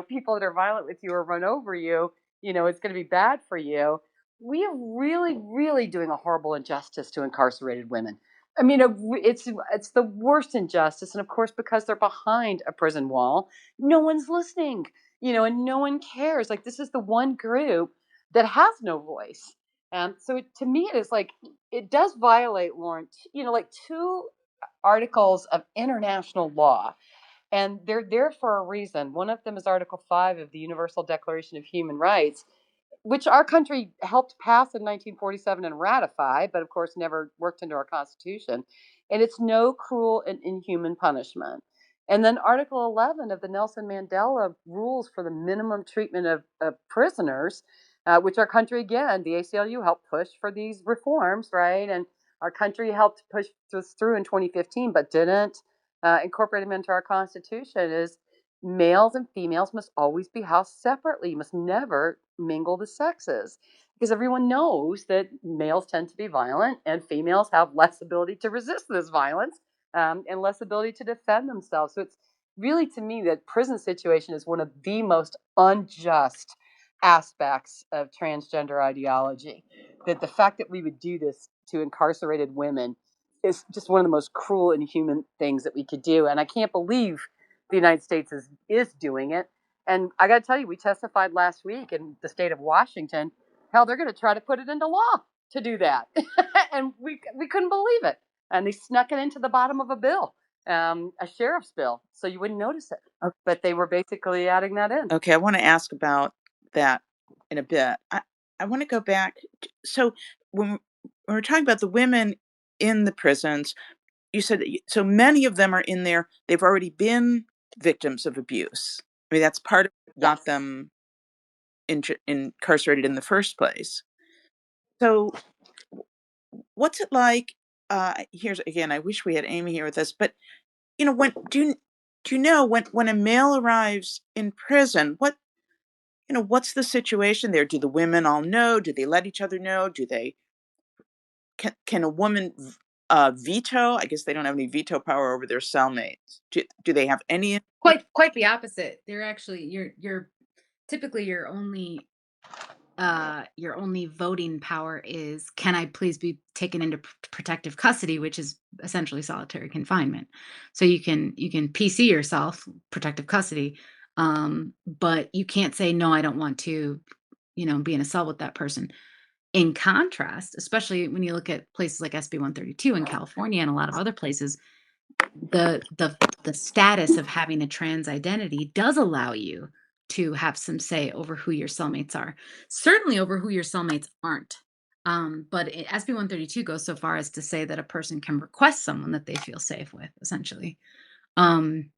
people that are violent with you or run over you, it's going to be bad for you. We are really, really doing a horrible injustice to incarcerated women. I mean, it's the worst injustice, and of course, because they're behind a prison wall, no one's listening, and no one cares. Like, this is the one group that has no voice. So to me, it is like, it does violate, Lauren, like two articles of international law, and they're there for a reason. One of them is Article 5 of the Universal Declaration of Human Rights, which our country helped pass in 1947 and ratify, but of course never worked into our Constitution. And it's no cruel and inhuman punishment. And then Article 11 of the Nelson Mandela rules for the minimum treatment of prisoners, which our country, again, the ACLU helped push for these reforms, right? And our country helped push this through in 2015, but didn't incorporate them into our Constitution, is males and females must always be housed separately. You must never mingle the sexes, because everyone knows that males tend to be violent and females have less ability to resist this violence, and less ability to defend themselves. So it's really, to me, that prison situation is one of the most unjust aspects of transgender ideology. That the fact that we would do this to incarcerated women is just one of the most cruel and inhuman things that we could do. And I can't believe the United States is doing it. And I got to tell you, we testified last week in the state of Washington. Hell, they're going to try to put it into law to do that. And we couldn't believe it. And they snuck it into the bottom of a bill, a sheriff's bill, so you wouldn't notice it. But they were basically adding that in. Okay, I want to ask about that in a bit. I want to go back. So when we're talking about the women in the prisons, you said that so many of them are in there. They've already been victims of abuse. I mean, that's part of what got Yes. them incarcerated in the first place. So what's it like? Here's again. I wish we had Amie here with us, but when do you know when a male arrives in prison, what's the situation there? Do the women all know? Do they let each other know? Do they can a woman Veto? I guess they don't have any veto power over their cellmates. Do they have any? Quite the opposite. They're actually you're typically your only voting power is, can I please be taken into protective custody, which is essentially solitary confinement. So you can PC yourself, protective custody, but you can't say no, I don't want to, be in a cell with that person. In contrast, especially when you look at places like SB 132 in California and a lot of other places, the status of having a trans identity does allow you to have some say over who your cellmates are. Certainly over who your cellmates aren't. But SB 132 goes so far as to say that a person can request someone that they feel safe with, essentially. Um,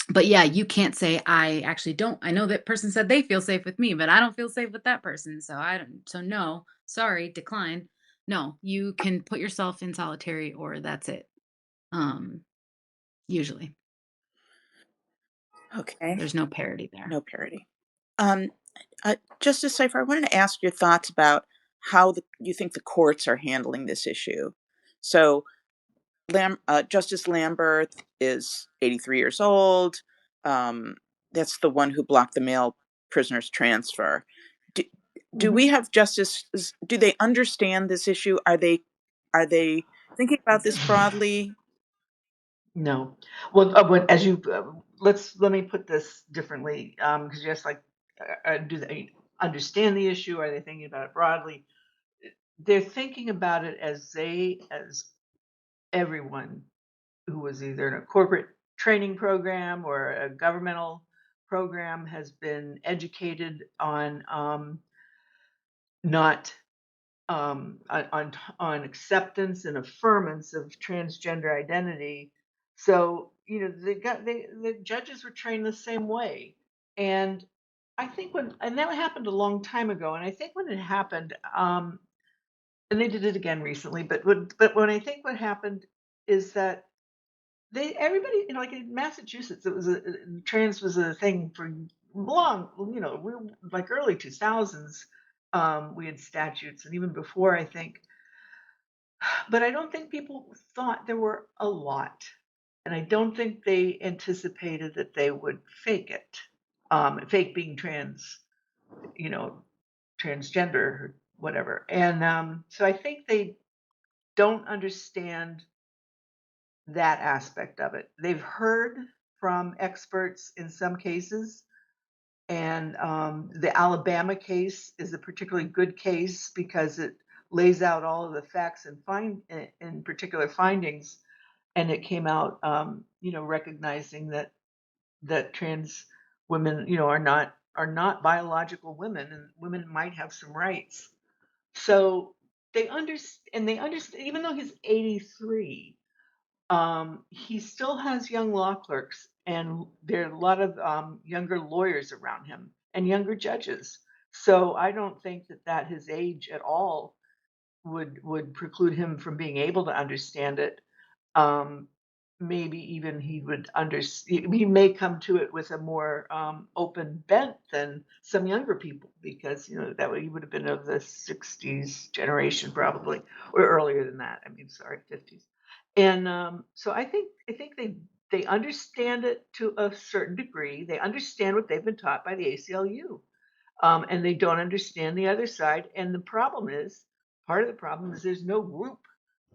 but yeah, you can't say, I actually don't. I know that person said they feel safe with me, but I don't feel safe with that person. So I don't, so no, sorry, decline. No, you can put yourself in solitary or that's it. Um, Usually. Okay, There's no parity there. no parity. Um, Justice Cypher, I wanted to ask your thoughts about how you think the courts are handling this issue. So, Justice Lambert is 83 years old. Um, that's the one who blocked the male prisoner's transfer. Do, do Mhm. we have justices? Do they understand this issue? Are they thinking about this broadly? No. Well, as you let me put this differently, because just like, do they understand the issue? Are they thinking about it broadly? They're thinking about it as everyone who was either in a corporate training program or a governmental program has been educated on not on acceptance and affirmance of transgender identity. So the judges were trained the same way, and I think and that happened a long time ago, and I think when it happened, and they did it again recently, but when I think what happened is that they everybody, like in Massachusetts, it was trans was a thing for long, we like early 2000s. We had statutes, and even before, I think. But I don't think people thought there were a lot, and I don't think they anticipated that they would fake it, fake being trans, you know, transgender or whatever. And so I think they don't understand that aspect of it. They've heard from experts in some cases, and the Alabama case is a particularly good case because it lays out all of the facts and in particular findings, and it came out, recognizing that trans women, are not biological women, and women might have some rights. So they understand, and they understand, even though he's 83, he still has young law clerks, and there are a lot of younger lawyers around him and younger judges. So I don't think that his age at all would preclude him from being able to understand it. um, Maybe even he may come to it with a more open bent than some younger people, because that he would have been of the 60s generation probably, or earlier than that. I mean, sorry, 50s. And so I think they understand it to a certain degree. They understand what they've been taught by the ACLU, and they don't understand the other side. And part of the problem is there's no group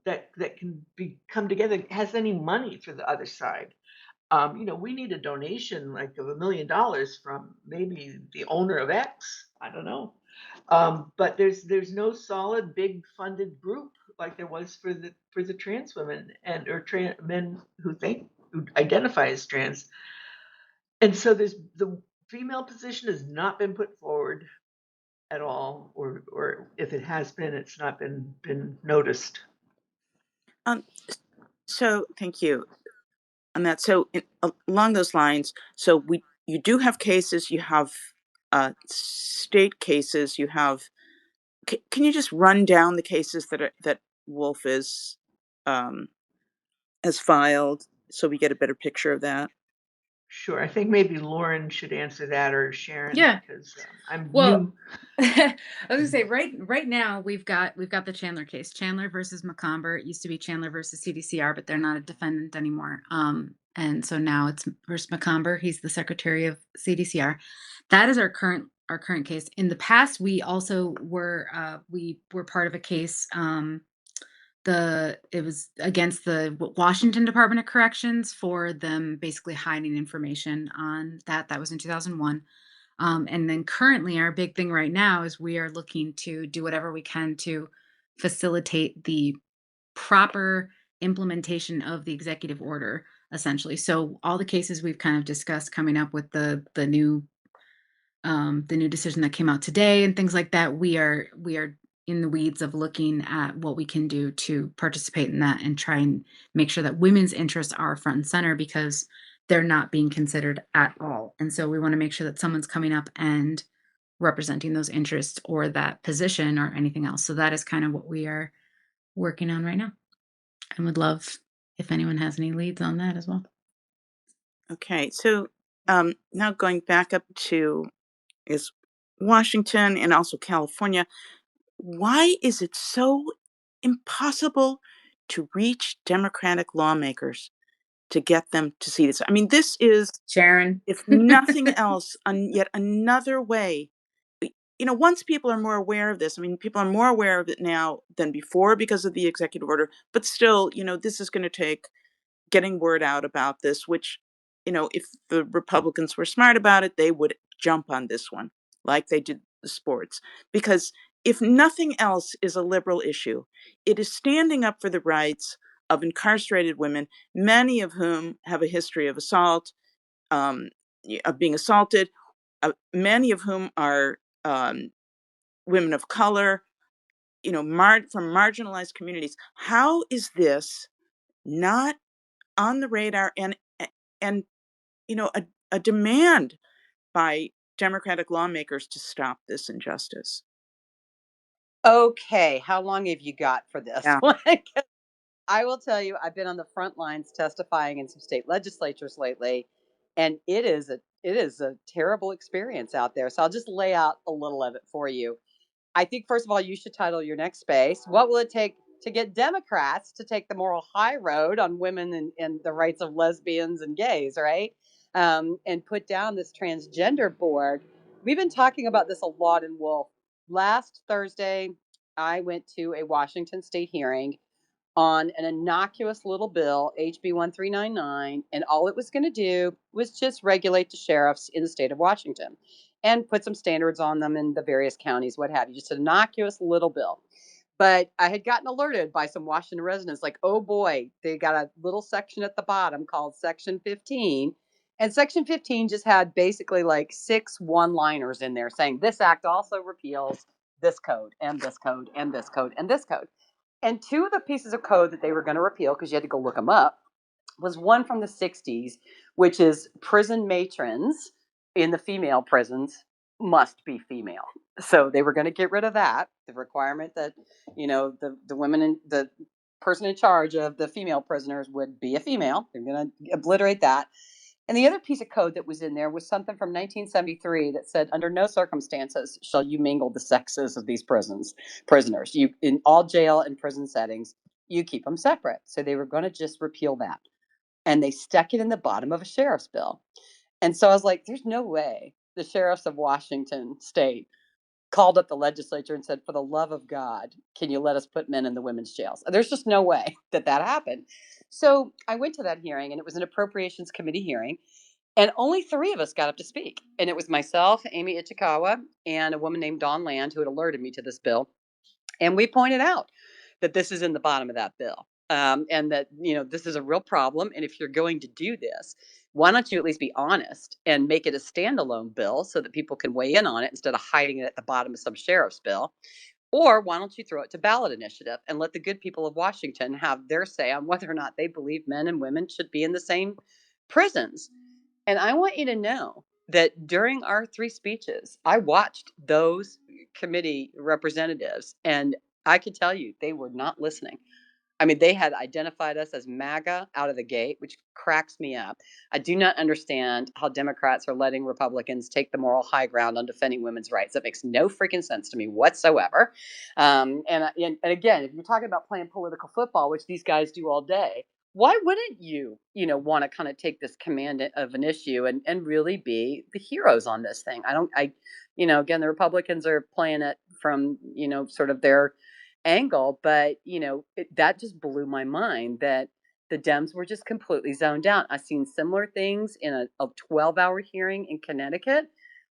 that can come together, has any money for the other side. We need a donation like of $1 million from maybe the owner of X. I don't know. But there's no solid big funded group like there was for the trans women or trans men who identify as trans. And so there's the female position has not been put forward at all, or if it has been, it's not been noticed. Um, so thank you on that. So along those lines, so you do have cases, you have state cases, you have. Can you just run down the cases that Wolf is has filed, so we get a better picture of that? Sure. I think maybe Lauren should answer that, or Sharon, Yeah. because I'm Well, new. I was gonna say right now we've got the Chandler case, Chandler versus McComber. It used to be Chandler versus CDCR, but they're not a defendant anymore. And so now it's versus McComber. He's the secretary of CDCR. That is our current case. In the past, we were part of a case. It was against the Washington Department of Corrections for them basically hiding information on that. That was in 2001. And then currently, our big thing right now is we are looking to do whatever we can to facilitate the proper implementation of the executive order, essentially. So all the cases we've kind of discussed coming up with the new decision that came out today and things like that, we are in the weeds of looking at what we can do to participate in that and try and make sure that women's interests are front and center, because they're not being considered at all. And so we want to make sure that someone's coming up and representing those interests or that position or anything else. So that is kind of what we are working on right now, and would love if anyone has any leads on that as well. Okay, so now going back up to is Washington and also California, why is it so impossible to reach Democratic lawmakers to get them to see this? I mean, this is, Sharon. if nothing else, yet another way. Once people are more aware of this, I mean, people are more aware of it now than before because of the executive order, but still, this is going to take getting word out about this, which, if the Republicans were smart about it, they would jump on this one like they did the sports. Because if nothing else is a liberal issue, it is standing up for the rights of incarcerated women, many of whom have a history of assault, of being assaulted, many of whom are women of color, from marginalized communities. How is this not on the radar and a demand by Democratic lawmakers to stop this injustice? Okay, how long have you got for this Yeah. one? I will tell you, I've been on the front lines testifying in some state legislatures lately, and it is a terrible experience out there. So I'll just lay out a little of it for you. I think, first of all, you should title your next space, "What Will It Take to Get Democrats to Take the Moral High Road on Women and the Rights of Lesbians and Gays," right? And put down this transgender board. We've been talking about this a lot in Wolf. Last Thursday, I went to a Washington state hearing on an innocuous little bill, HB 1399, and all it was going to do was just regulate the sheriffs in the state of Washington and put some standards on them in the various counties, what have you. Just an innocuous little bill. But I had gotten alerted by some Washington residents, like, oh boy, they got a little section at the bottom called Section 15. And Section 15 just had basically like 6 one liners in there saying this act also repeals this code and this code and this code and this code. And two of the pieces of code that they were going to repeal, because you had to go look them up, was one from the 60s, which is prison matrons in the female prisons must be female. So they were going to get rid of that, the requirement that, the women and the person in charge of the female prisoners would be a female. They're going to obliterate that. And the other piece of code that was in there was something from 1973 that said, under no circumstances shall you mingle the sexes of these prisoners. You, in all jail and prison settings, you keep them separate. So they were going to just repeal that. And they stuck it in the bottom of a sheriff's bill. And so I was like, there's no way the sheriffs of Washington state called up the legislature and said, for the love of God, can you let us put men in the women's jails? There's just no way that happened. So I went to that hearing, and it was an appropriations committee hearing. And only 3 of us got up to speak. And it was myself, Amie Ichikawa, and a woman named Dawn Land, who had alerted me to this bill. And we pointed out that this is in the bottom of that bill. And that, this is a real problem. And if you're going to do this, why don't you at least be honest and make it a standalone bill so that people can weigh in on it instead of hiding it at the bottom of some sheriff's bill? Or why don't you throw it to ballot initiative and let the good people of Washington have their say on whether or not they believe men and women should be in the same prisons? And I want you to know that during our 3 speeches, I watched those committee representatives, and I could tell you they were not listening. I mean, they had identified us as MAGA out of the gate, which cracks me up. I do not understand how Democrats are letting Republicans take the moral high ground on defending women's rights. That makes no freaking sense to me whatsoever. And again, if you're talking about playing political football, which these guys do all day, why wouldn't you, want to kind of take this command of an issue and really be the heroes on this thing? Again, the Republicans are playing it from, sort of their angle, but that just blew my mind that the Dems were just completely zoned out. I've seen similar things in a 12-hour hearing in Connecticut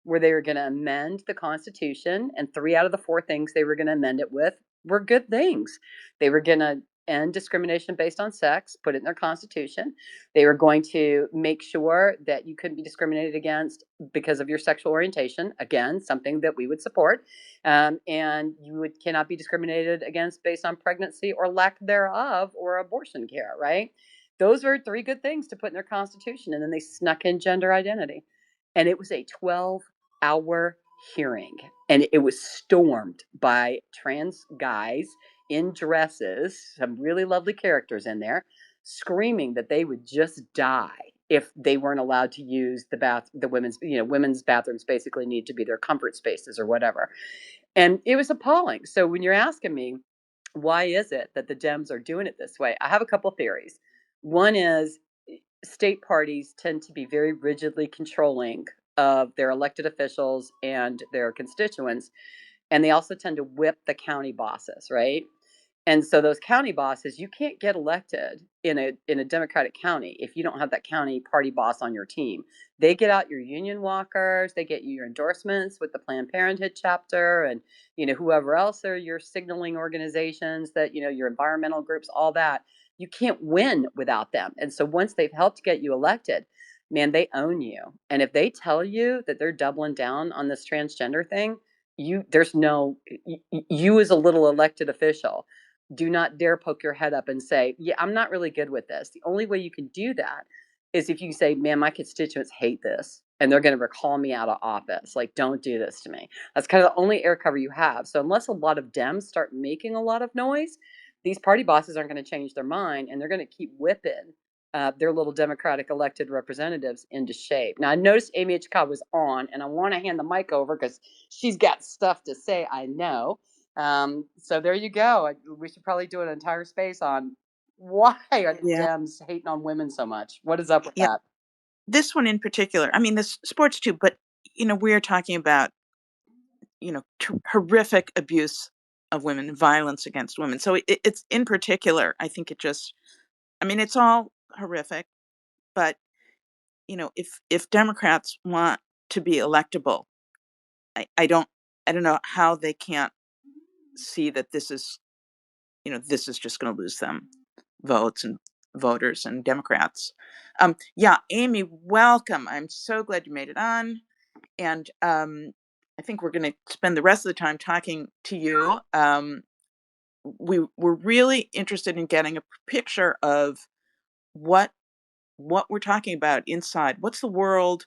where they were going to amend the Constitution, and 3 out of the 4 things they were going to amend it with were good things. They were going to end discrimination based on sex, put it in their Constitution. They were going to make sure that you couldn't be discriminated against because of your sexual orientation. Again, something that we would support. And cannot be discriminated against based on pregnancy or lack thereof or abortion care, right? Those are 3 good things to put in their Constitution. And then they snuck in gender identity. And it was a 12-hour hearing. And it was stormed by trans guys in dresses, some really lovely characters in there, screaming that they would just die if they weren't allowed to use the women's bathrooms basically need to be their comfort spaces or whatever. And it was appalling. So when you're asking me, why is it that the Dems are doing it this way? I have a couple theories. One is state parties tend to be very rigidly controlling of their elected officials and their constituents. And they also tend to whip the county bosses, right? And so those county bosses, you can't get elected in a Democratic county if you don't have that county party boss on your team. They get out your union walkers, they get you your endorsements with the Planned Parenthood chapter, and whoever else are your signaling organizations, that your environmental groups, all that. You can't win without them. And so once they've helped get you elected, man, they own you. And if they tell you that they're doubling down on this transgender thing, there's no you as a little elected official, do not dare poke your head up and say, yeah, I'm not really good with this. The only way you can do that is if you say, man, my constituents hate this and they're going to recall me out of office. Like, don't do this to me. That's kind of the only air cover you have. So unless a lot of Dems start making a lot of noise, these party bosses aren't going to change their mind, and they're going to keep whipping their little Democratic elected representatives into shape. Now, I noticed Amie Ichikawa was on, and I want to hand the mic over because she's got stuff to say, I know. So there you go. We should probably do an entire space on why are the Yeah. Dems hating on women so much? What is up with Yeah. that? This one in particular, I mean, this sports too, but, we're talking about, horrific abuse of women, violence against women. So it's in particular, I think I mean, it's all horrific, but, if Democrats want to be electable, I don't know how they can't see that this is just going to lose them votes and voters and Democrats. Yeah, Amie, welcome. I'm so glad you made it on. And I think we're going to spend the rest of the time talking to you. We're really interested in getting a picture of what we're talking about inside. What's the world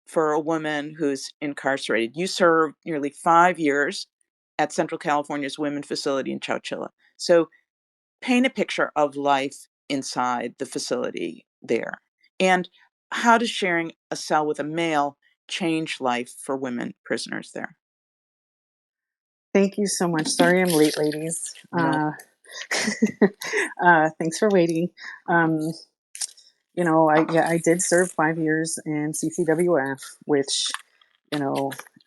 for a woman who's incarcerated? You served nearly 5 years at Central California's Women Facility in Chowchilla. So paint a picture of life inside the facility there. And how does sharing a cell with a male change life for women prisoners there? Thank you so much. Sorry I'm late, ladies. No. Thanks for waiting. I did serve 5 years in CCWF, which,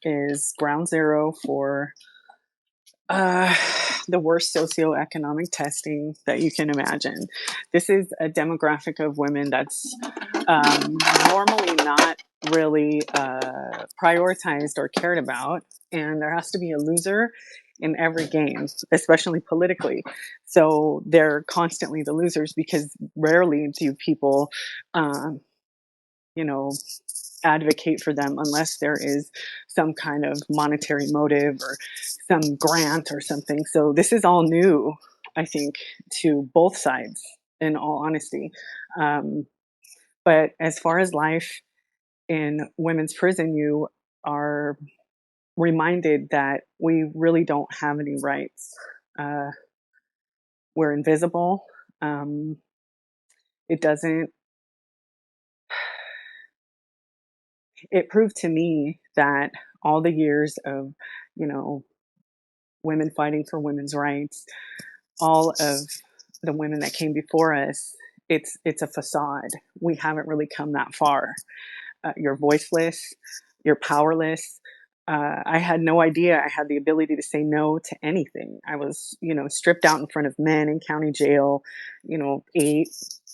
is ground zero for the worst socioeconomic testing that you can imagine. This is a demographic of women that's normally not really prioritized or cared about, and there has to be a loser in every game, especially politically. So they're constantly the losers because rarely do people, you know, advocate for them unless there is some kind of monetary motive or some grant or something. So this is all new, I think, to both sides, in all honesty. But as far as life in women's prison, you are reminded that we really don't have any rights. we're invisible. It doesn't, it proved to me that all the years of, you know, women fighting for women's rights, all of the women that came before us, it's a facade. We haven't really come that far. You're voiceless, you're powerless. I had no idea I had the ability to say no to anything. I was, you know, stripped out in front of men in county jail, you know, 8,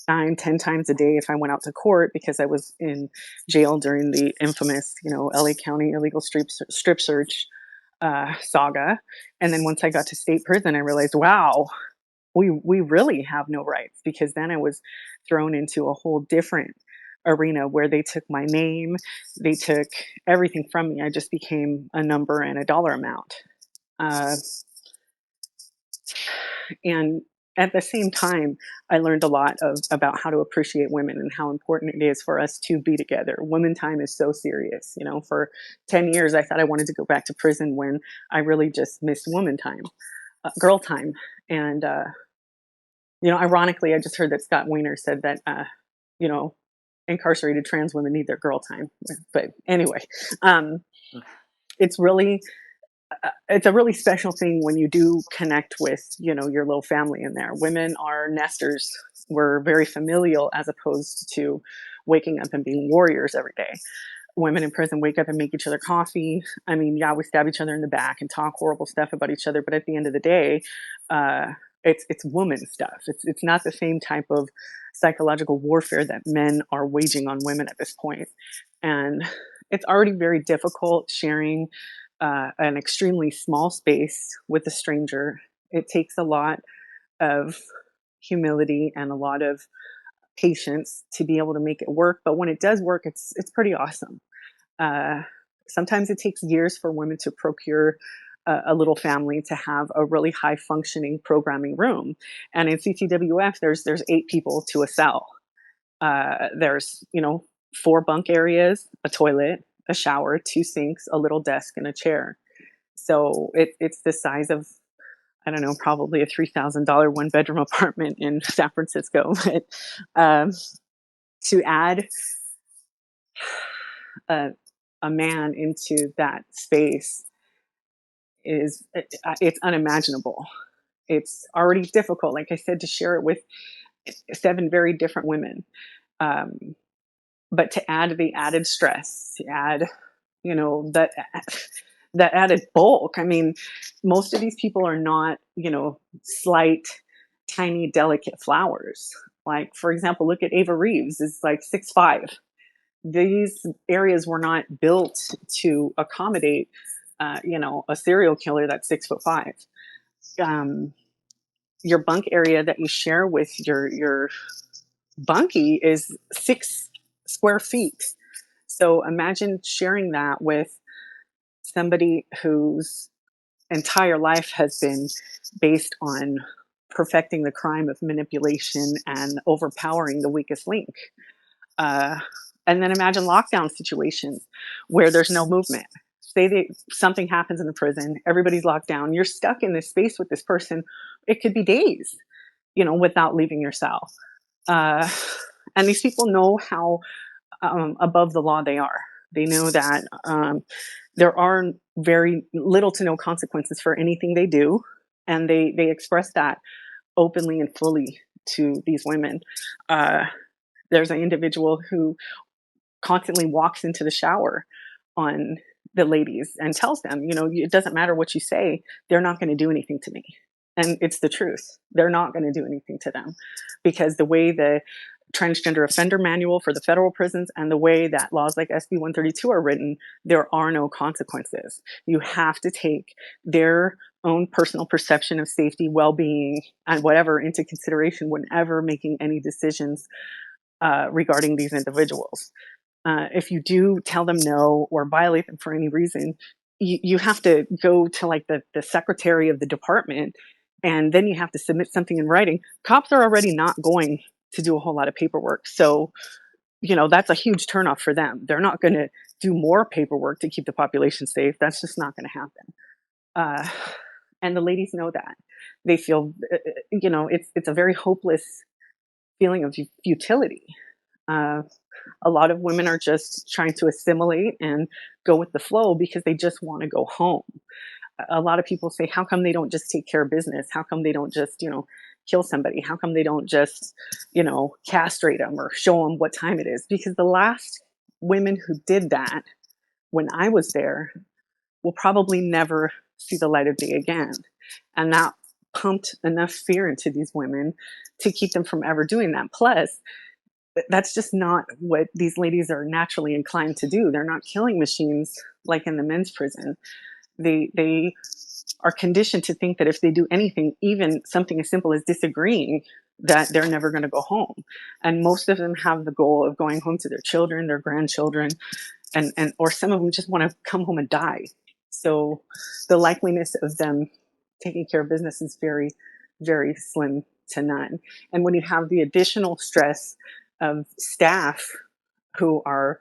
9, 10 times a day if I went out to court, because I was in jail during the infamous, you know, LA County illegal strip search saga. And then once I got to state prison, I realized, wow, we really have no rights, because then I was thrown into a whole different arena where they took my name, they took everything from me. I just became a number and a dollar amount. Uh, and at the same time, I learned a lot about how to appreciate women and how important it is for us to be together. Women time is so serious. You know, for 10 years, I thought I wanted to go back to prison when I really just missed woman time, girl time. And, you know, ironically, I just heard that Scott Weiner said that, you know, incarcerated trans women need their girl time. But anyway, um, it's really, it's a really special thing when you do connect with, you know, your little family in there. Women are nesters. We're very familial, as opposed to waking up and being warriors every day. Women in prison wake up and make each other coffee. I mean, yeah, we stab each other in the back and talk horrible stuff about each other, but at the end of the day, uh, it's woman stuff. It's not the same type of psychological warfare that men are waging on women at this point. And it's already very difficult sharing an extremely small space with a stranger. It takes a lot of humility and a lot of patience to be able to make it work. But when it does work, it's pretty awesome. Uh, Sometimes it takes years for women to procure a little family to have a really high functioning programming room. And in CCWF, there's 8 people to a cell. There's, you know, 4 bunk areas, a toilet, a shower, 2 sinks, a little desk, and a chair. So it's the size of, I don't know, probably a $3,000 1-bedroom apartment in San Francisco. But to add a, a man into that space is, it's unimaginable. It's already difficult, like I said, to share it with 7 very different women. But to add the added stress, to add, you know, that added bulk. I mean, most of these people are not, you know, slight, tiny, delicate flowers. Like, for example, look at Ava Reeves, is like 6'5". These areas were not built to accommodate, you know, a serial killer that's 6'5". Your bunk area that you share with your bunkie is 6 square feet. So imagine sharing that with somebody whose entire life has been based on perfecting the crime of manipulation and overpowering the weakest link. Uh, and then imagine lockdown situations where there's no movement. Say that something happens in the prison, everybody's locked down, you're stuck in this space with this person. It could be days, you know, without leaving your cell. And these people know how above the law they are. They know that there are very little to no consequences for anything they do, and they express that openly and fully to these women. There's an individual who constantly walks into the shower on the ladies and tells them, you know, it doesn't matter what you say, they're not going to do anything to me. And it's the truth. They're not going to do anything to them, because the way the transgender offender manual for the federal prisons and the way that laws like SB 132 are written, there are no consequences. You have to take their own personal perception of safety, well-being, and whatever into consideration whenever making any decisions regarding these individuals. If you do tell them no or violate them for any reason, you have to go to like the secretary of the department, and then you have to submit something in writing. Cops are already not going to do a whole lot of paperwork. So, you know, that's a huge turnoff for them. They're not going to do more paperwork to keep the population safe. That's just not going to happen. And the ladies know that. They feel, it's a very hopeless feeling of futility. A lot of women are just trying to assimilate and go with the flow because they just want to go home. A lot of people say, how come they don't just take care of business? How come they don't just, kill somebody? How come they don't just, castrate them or show them what time it is? Because the last women who did that when I was there will probably never see the light of day again. And that pumped enough fear into these women to keep them from ever doing that. Plus, that's just not what these ladies are naturally inclined to do. They're not killing machines like in the men's prison. They are conditioned to think that if they do anything, even something as simple as disagreeing, that they're never going to go home. And most of them have the goal of going home to their children, their grandchildren, and or some of them just want to come home and die. So the likeliness of them taking care of business is very, very slim to none. And when you have the additional stress of staff who are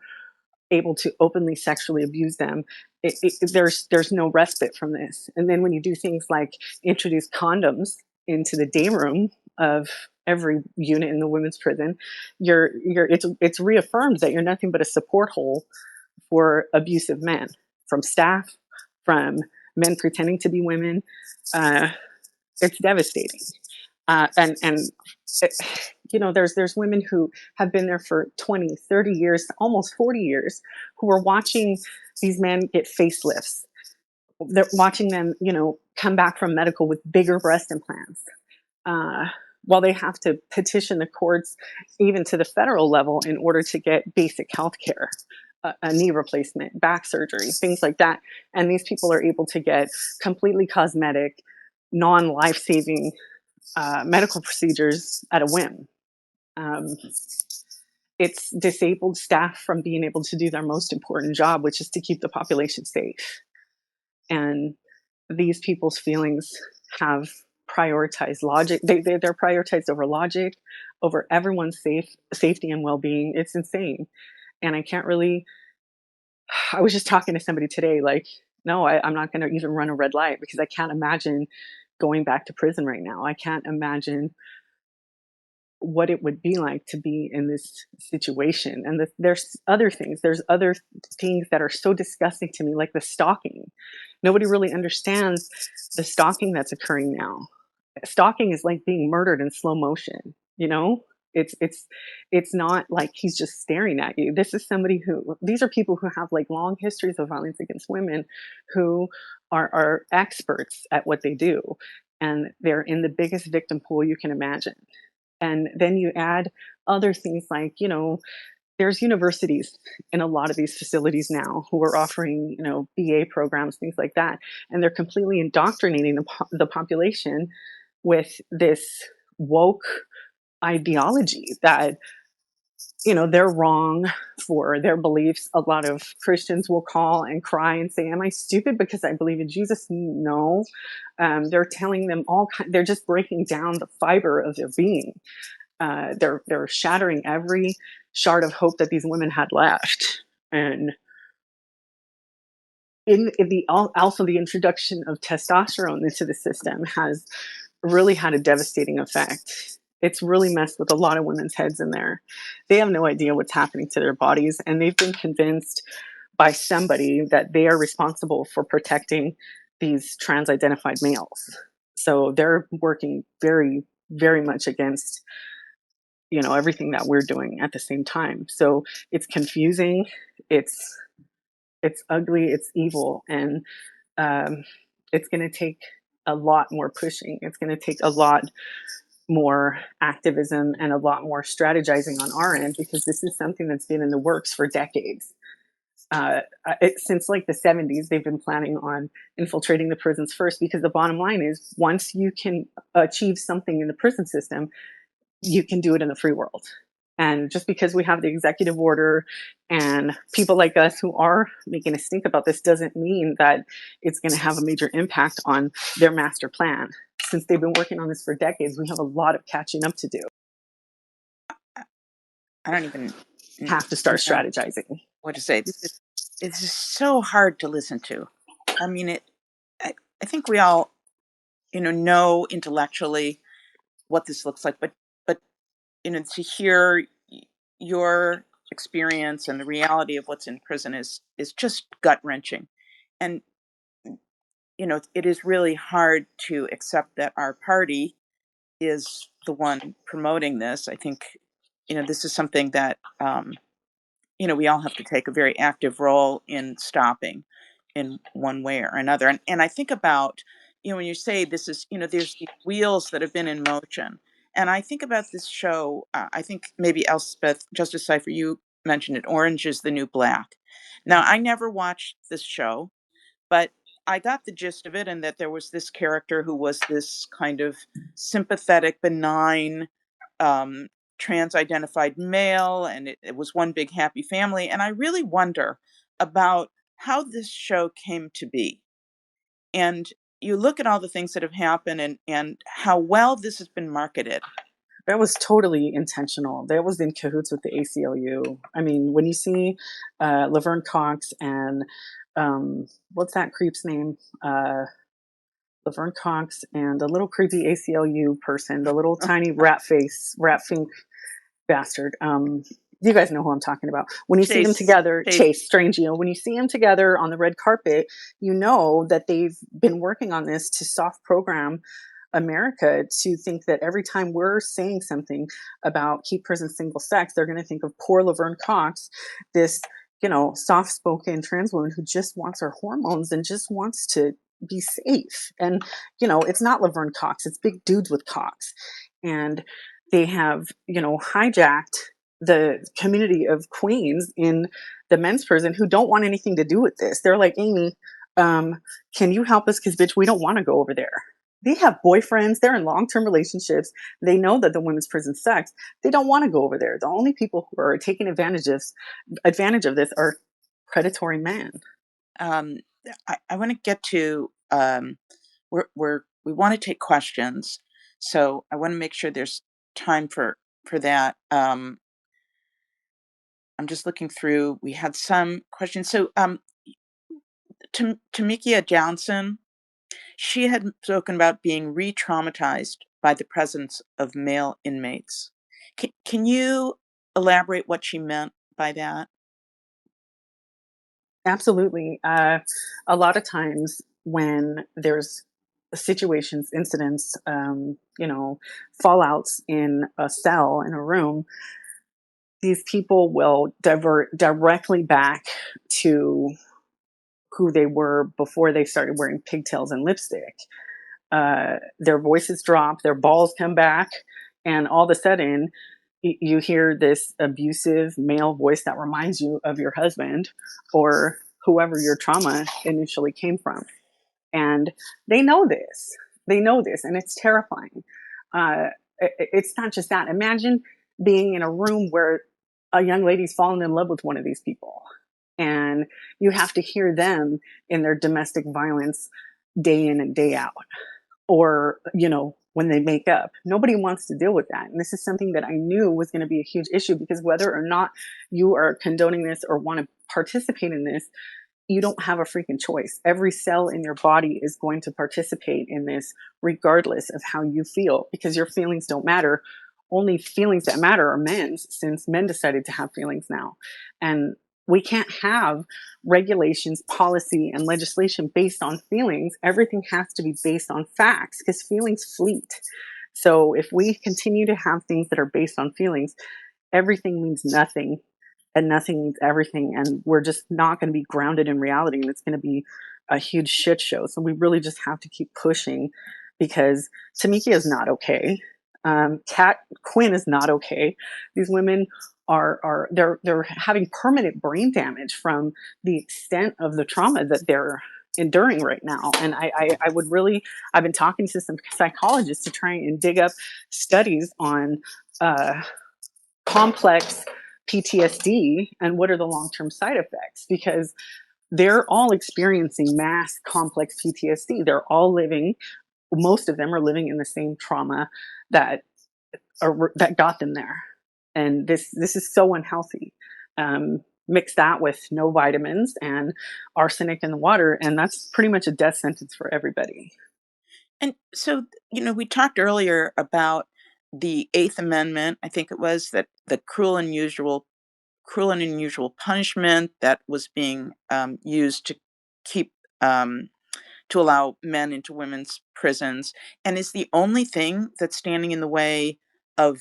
able to openly sexually abuse them, there's no respite from this. And then when you do things like introduce condoms into the day room of every unit in the women's prison, it's reaffirmed that you're nothing but a support hole for abusive men, from staff, from men pretending to be women. It's devastating. And there's women who have been there for 20, 30 years, almost 40 years, who are watching these men get facelifts. They're watching them, come back from medical with bigger breast implants, while they have to petition the courts, even to the federal level, in order to get basic health care, a knee replacement, back surgery, things like that. And these people are able to get completely cosmetic, non-life-saving medical procedures at a whim. It's disabled staff from being able to do their most important job, which is to keep the population safe. And these people's feelings have prioritized logic. They're prioritized over logic, over everyone's safety and well-being. It's insane. And I was just talking to somebody today, like, no, I'm not going to even run a red light because I can't imagine going back to prison right now. I can't imagine what it would be like to be in this situation. And there's other things. There's other things that are so disgusting to me, like the stalking. Nobody really understands the stalking that's occurring now. Stalking is like being murdered in slow motion. It's not like he's just staring at you. These are people who have like long histories of violence against women, who are experts at what they do. And they're in the biggest victim pool you can imagine. And then you add other things like, there's universities in a lot of these facilities now who are offering, BA programs, things like that. And they're completely indoctrinating the population with this woke ideology that, they're wrong for their beliefs. A lot of Christians will call and cry and say, am I stupid because I believe in Jesus? No. They're telling them they're just breaking down the fiber of their being. They're shattering every shard of hope that these women had left. And also the introduction of testosterone into the system has really had a devastating effect. It's really messed with a lot of women's heads in there. They have no idea what's happening to their bodies, and they've been convinced by somebody that they are responsible for protecting these trans-identified males. So they're working very, very much against, everything that we're doing at the same time. So it's confusing, it's ugly, it's evil, and it's going to take a lot more pushing. It's going to take a lot more activism and a lot more strategizing on our end, because this is something that's been in the works for decades. Since like the 70s, they've been planning on infiltrating the prisons first, because the bottom line is, once you can achieve something in the prison system, you can do it in the free world. And just because we have the executive order and people like us who are making a stink about this doesn't mean that it's going to have a major impact on their master plan. Since they've been working on this for decades, we have a lot of catching up to do. I don't even have to start strategizing. What to say? It's just so hard to listen to. I mean, I think we all know intellectually what this looks like, but to hear your experience and the reality of what's in prison is just gut wrenching, and it is really hard to accept that our party is the one promoting this. I think this is something that we all have to take a very active role in stopping in one way or another. And I think about, when you say this is, there's these wheels that have been in motion. And I think about this show, I think maybe Elspeth, Justice Cypher, you mentioned it, Orange is the New Black. Now, I never watched this show, but I got the gist of it, and that there was this character who was this kind of sympathetic, benign, um, trans-identified male, and it was one big happy family. And I really wonder about how this show came to be. And you look at all the things that have happened, and how well this has been marketed. That was totally intentional. That was in cahoots with the ACLU. I mean, when you see Laverne Cox and what's that creep's name? Laverne Cox and the little creepy ACLU person, the little tiny rat fink bastard. You guys know who I'm talking about. When you see them together, Chase Strange, when you see them together on the red carpet, you know that they've been working on this to soft program America to think that every time we're saying something about keep prison single sex, they're going to think of poor Laverne Cox, this, soft-spoken trans woman who just wants her hormones and just wants to be safe. And, it's not Laverne Cox, it's big dudes with Cox. And they have, hijacked the community of queens in the men's prison who don't want anything to do with this. They're like, Amie, can you help us? Because, bitch, we don't want to go over there. They have boyfriends. They're in long-term relationships. They know that the women's prison sucks. They don't want to go over there. The only people who are taking advantage of this are predatory men. I want to get to we want to take questions, so I want to make sure there's time for that. I'm just looking through. We had some questions. So Tamikia Johnson, she had spoken about being re-traumatized by the presence of male inmates. Can you elaborate what she meant by that? Absolutely. A lot of times when there's situations, incidents, fallouts in a cell, in a room, these people will divert directly back to who they were before they started wearing pigtails and lipstick. Their voices drop, their balls come back, and all of a sudden you hear this abusive male voice that reminds you of your husband or whoever your trauma initially came from. And they know this. And it's terrifying. It's not just that. Imagine being in a room where a young lady's fallen in love with one of these people, and you have to hear them in their domestic violence day in and day out, or, when they make up. Nobody wants to deal with that. And this is something that I knew was going to be a huge issue, because whether or not you are condoning this or want to participate in this, you don't have a freaking choice. Every cell in your body is going to participate in this regardless of how you feel, because your feelings don't matter. Only feelings that matter are men's, since men decided to have feelings now. And we can't have regulations, policy, and legislation based on feelings. Everything has to be based on facts, because feelings fleet. So if we continue to have things that are based on feelings, everything means nothing, and nothing means everything. And we're just not going to be grounded in reality, and it's going to be a huge shit show. So we really just have to keep pushing, because Tamikia is not okay. Kat Quinn is not okay. These women they're having permanent brain damage from the extent of the trauma that they're enduring right now. And I've been talking to some psychologists to try and dig up studies on complex PTSD and what are the long-term side effects, because they're all experiencing mass complex PTSD. Most of them are living in the same trauma that got them there. And this is so unhealthy. Mix that with no vitamins and arsenic in the water, and that's pretty much a death sentence for everybody. And so, we talked earlier about the Eighth Amendment. I think it was that the cruel and unusual punishment that was being used to keep to allow men into women's prisons, and is the only thing that's standing in the way of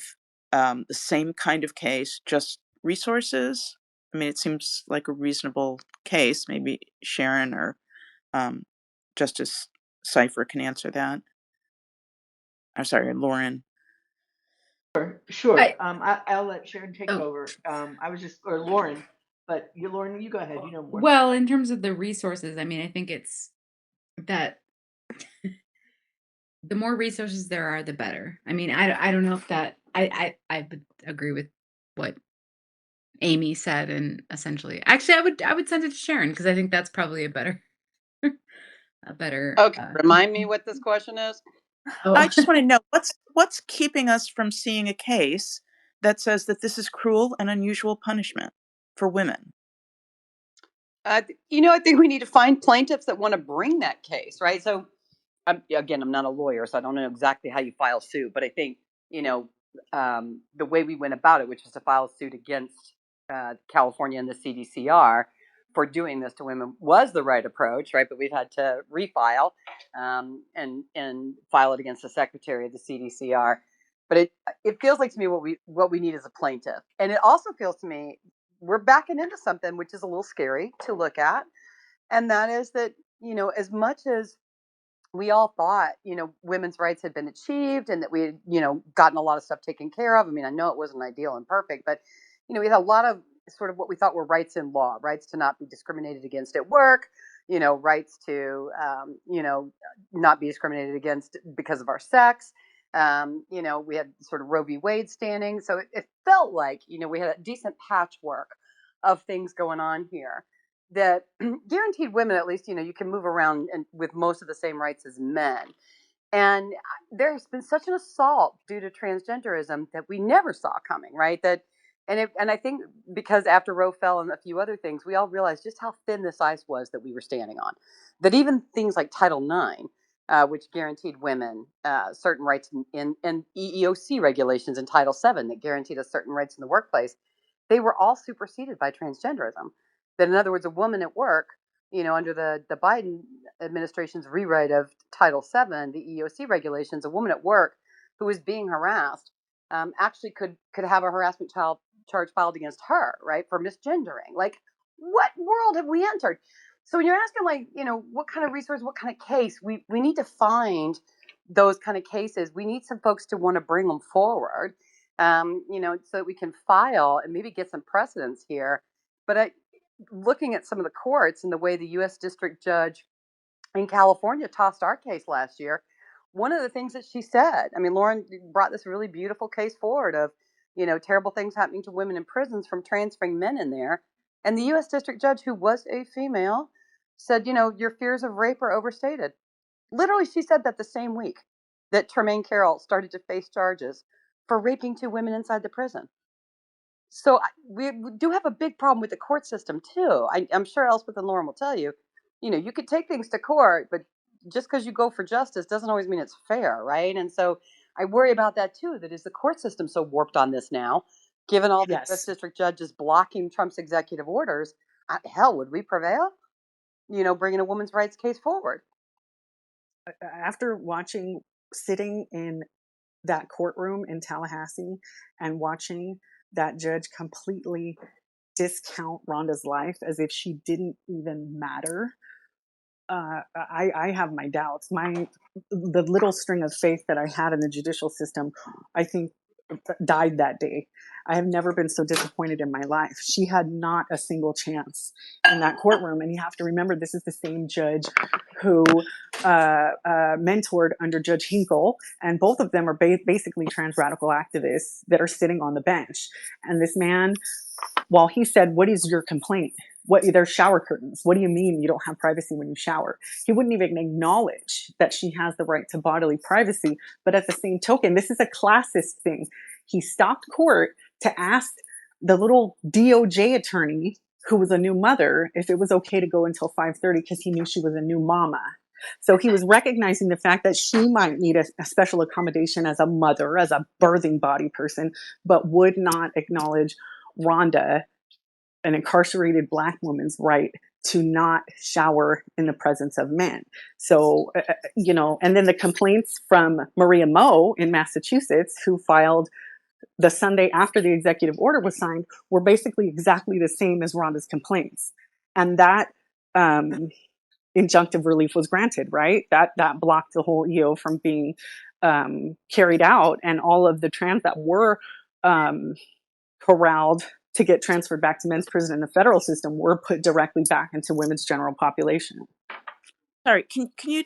the same kind of case, just resources. I mean, it seems like a reasonable case. Maybe Sharon or um, Justice Cypher can answer that. I'm sorry, Lauren. Sure. I, I'll let Sharon take oh, over. Or Lauren, but Lauren, you go ahead. You know more. well, in terms of the resources, I mean, I think it's that the more resources there are, the better. I mean, I don't know if that I would agree with what Amie said, and essentially, actually, I would send it to Sharon because I think that's probably a better a better. Okay, remind me what this question is. I Oh, just want to know what's keeping us from seeing a case that says that this is cruel and unusual punishment for women. I think we need to find plaintiffs that want to bring that case, right? So, I'm not a lawyer, so I don't know exactly how you file suit, but I think the way we went about it, which was to file suit against California and the CDCR for doing this to women, was the right approach, right? But we've had to refile and file it against the secretary of the CDCR. But it feels like to me what we need is a plaintiff, and it also feels to me we're backing into something which is a little scary to look at, and that is that as much as we all thought, women's rights had been achieved and that we had, gotten a lot of stuff taken care of. I mean, I know it wasn't ideal and perfect, but, we had a lot of sort of what we thought were rights in law, rights to not be discriminated against at work, rights to, not be discriminated against because of our sex. We had sort of Roe v. Wade standing. So it felt like, we had a decent patchwork of things going on here that guaranteed women, at least, you can move around and with most of the same rights as men. And there's been such an assault due to transgenderism that we never saw coming, right? And I think because after Roe fell and a few other things, we all realized just how thin this ice was that we were standing on. That even things like Title IX, which guaranteed women certain rights and EEOC regulations in Title VII that guaranteed us certain rights in the workplace, they were all superseded by transgenderism. That, in other words, a woman at work, under the Biden administration's rewrite of Title VII, the EEOC regulations, a woman at work who was being harassed actually could have a harassment charge filed against her, right, for misgendering. Like, what world have we entered? So when you're asking, like, what kind of resource, what kind of case, we need to find those kind of cases. We need some folks to want to bring them forward, so that we can file and maybe get some precedents here. But looking at some of the courts and the way the U.S. District Judge in California tossed our case last year, one of the things that she said, I mean, Lauren brought this really beautiful case forward of, terrible things happening to women in prisons from transferring men in there. And the U.S. District Judge, who was a female, said, your fears of rape are overstated. Literally, she said that the same week that Tremaine Carroll started to face charges for raping two women inside the prison. So we do have a big problem with the court system too. I'm sure Elspeth and Lauren will tell you, you could take things to court, but just because you go for justice doesn't always mean it's fair, right? And so I worry about that too. That is the court system so warped on this now, given all the U.S. Yes. district judges blocking Trump's executive orders. Hell, would we prevail? Bringing a women's rights case forward. After sitting in that courtroom in Tallahassee and watching that judge completely discount Rhonda's life as if she didn't even matter, I have my doubts. The little string of faith that I had in the judicial system, I think, died that day. I have never been so disappointed in my life. She had not a single chance in that courtroom. And you have to remember, this is the same judge who mentored under Judge Hinkle, and both of them are basically trans radical activists that are sitting on the bench. And this man, while he said, "What is your complaint? There's shower curtains. What do you mean you don't have privacy when you shower?" He wouldn't even acknowledge that she has the right to bodily privacy. But at the same token, this is a classist thing. He stopped court to ask the little DOJ attorney, who was a new mother, if it was okay to go until 5:30 because he knew she was a new mama. So he was recognizing the fact that she might need a special accommodation as a mother, as a birthing body person, but would not acknowledge Rhonda, an incarcerated Black woman's right to not shower in the presence of men. So, and then the complaints from Maria Moe in Massachusetts, who filed the Sunday after the executive order was signed, were basically exactly the same as Rhonda's complaints. And that injunctive relief was granted, right? That blocked the whole EO from being carried out, and all of the trans that were corralled to get transferred back to men's prison in the federal system were put directly back into women's general population. Sorry, can you